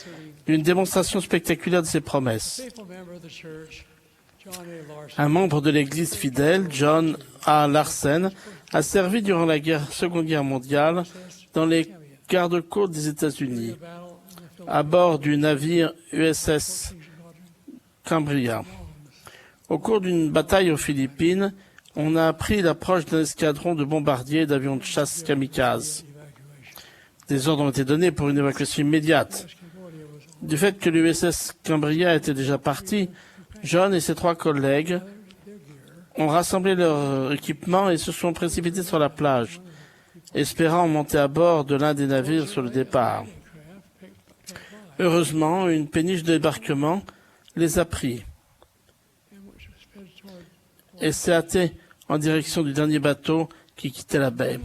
d'une démonstration spectaculaire de ces promesses. faithful member of the church, John A. Larson, Un membre de l'Église fidèle, John A. Larsen, a servi durant la Seconde Guerre mondiale dans les gardes-côtes des États-Unis, battle in the Philippines, à bord du navire USS Cambria. Au cours d'une bataille aux Philippines, on a appris l'approche d'un escadron de bombardiers et d'avions de chasse kamikazes. Des ordres ont été donnés pour une évacuation immédiate. Du fait que l'USS Cambria était déjà parti, John et ses 3 collègues ont rassemblé leur équipement et se sont précipités sur la plage, espérant monter à bord de l'un des navires sur le départ. Heureusement, une péniche de débarquement les a pris et s'est hâtée en direction du dernier bateau qui quittait la baie.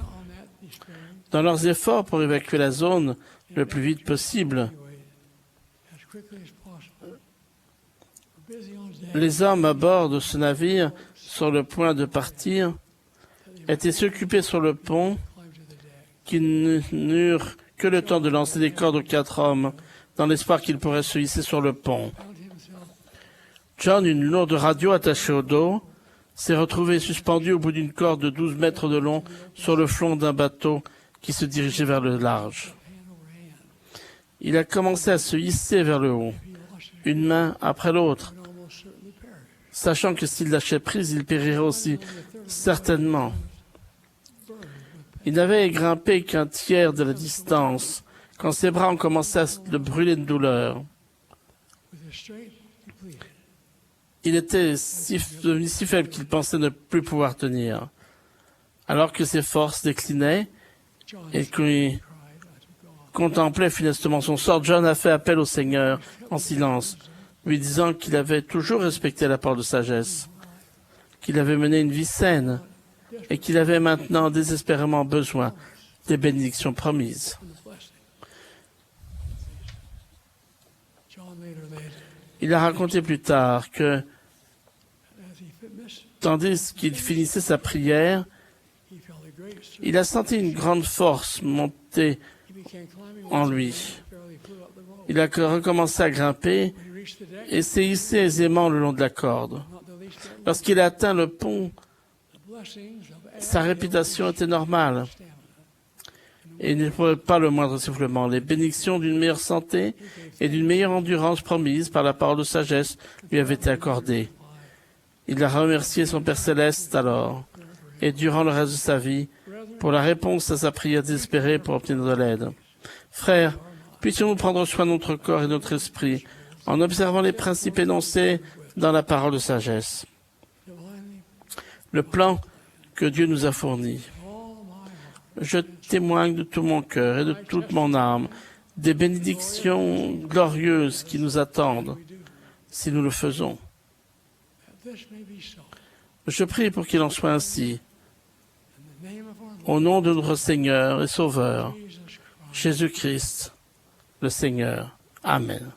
Dans leurs efforts pour évacuer la zone le plus vite possible, as quickly as possible. We're busy on deck. les hommes à bord de ce navire, sur le point de partir, étaient si occupés sur le pont Climb to the deck. qu'ils n'eurent que le temps de lancer des cordes aux 4 hommes, dans l'espoir qu'ils pourraient se hisser sur le pont. Found himself John, une lourde radio attachée au dos, s'est retrouvé suspendu au bout d'une corde de 12 mètres de long sur le flanc d'un bateau qui se dirigeait vers le large. hand over hand. Il a commencé à se hisser vers le haut, He lost it une main après l'autre, and almost certainly perished. sachant que s'il lâchait prise, il périrait aussi certainement. Il n'avait grimpé qu'un tiers de la distance quand ses bras ont commencé à le brûler de douleur. With his strength depleted, Il était devenu si faible qu'il pensait ne plus pouvoir tenir. Alors que ses forces déclinaient John et qu'il cried unto God. contemplait funestement son sort, John a fait appel au Seigneur en silence, lui disant qu'il avait toujours respecté la parole de sagesse, qu'il avait mené une vie saine et qu'il avait maintenant désespérément besoin des bénédictions promises. And the blessing. John later laid, Il a raconté plus tard que, as he missed, tandis qu'il finissait sa prière, he felt a great strength. il a senti une grande force monter He began climbing en once lui. again, fairly flew up the rope. Il a recommencé à grimper When he reached the deck, et s'est hissé aisément le long de la corde. not the least bit moved. Lorsqu'il a atteint le pont, The blessings of sa réputation était normale. stamina. et il n'éprouve pas le moindre essoufflement. Les bénédictions d'une meilleure santé et d'une meilleure endurance promises par la parole de sagesse lui avaient été accordées. Il a remercié son Père Céleste alors, et durant le reste de sa vie, pour la réponse à sa prière désespérée pour obtenir de l'aide. Frères, puissions-nous prendre soin de notre corps et de notre esprit en observant les principes énoncés dans la parole de sagesse. Le plan que Dieu nous a fourni. Je témoigne de tout mon cœur et de toute mon âme des bénédictions glorieuses qui nous attendent si nous le faisons. Je prie pour qu'il en soit ainsi. Au nom de notre Seigneur et Sauveur, Jésus-Christ, le Seigneur. Amen.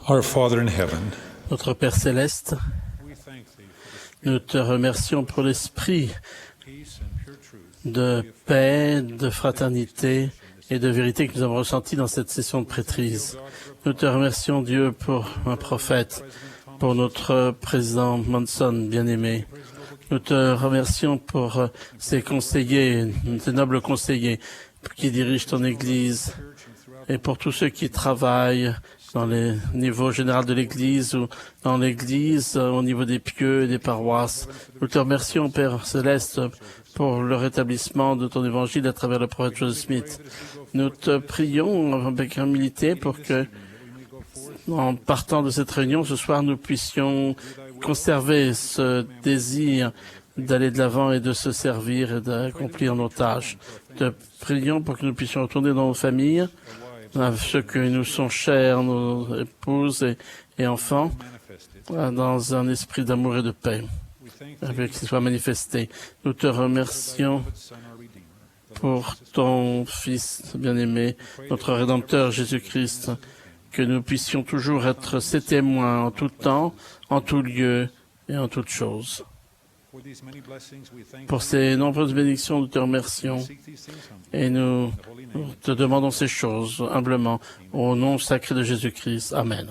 Our Father in heaven, Notre Père céleste, nous te remercions pour l'esprit de paix, de fraternité et de vérité que nous avons ressenti dans cette session de prêtrise. Nous te remercions, Dieu, pour un prophète, pour notre président Monson bien-aimé. Nous te remercions pour ces conseillers, ces nobles conseillers qui dirigent ton Église et pour tous ceux qui travaillent dans les niveaux généraux de l'Église ou dans l'Église au niveau des pieux et des paroisses. Nous te remercions, Père Céleste, pour le rétablissement de ton évangile à travers le prophète Joseph Smith. Nous te prions avec humilité pour que, en partant de cette réunion, ce soir, nous puissions conserver ce désir d'aller de l'avant et de se servir et d'accomplir nos tâches. Te prions pour que nous puissions retourner dans nos familles, à ceux que nous sont chers, nos épouses et enfants, dans un esprit d'amour et de paix, avec qu'il soit manifesté. Nous te remercions pour ton Fils bien-aimé, notre Rédempteur Jésus-Christ, que nous puissions toujours être ses témoins en tout temps, en tout lieu et en toute chose. Pour ces nombreuses bénédictions, nous te remercions et nous te demandons ces choses humblement au nom sacré de Jésus-Christ. Amen.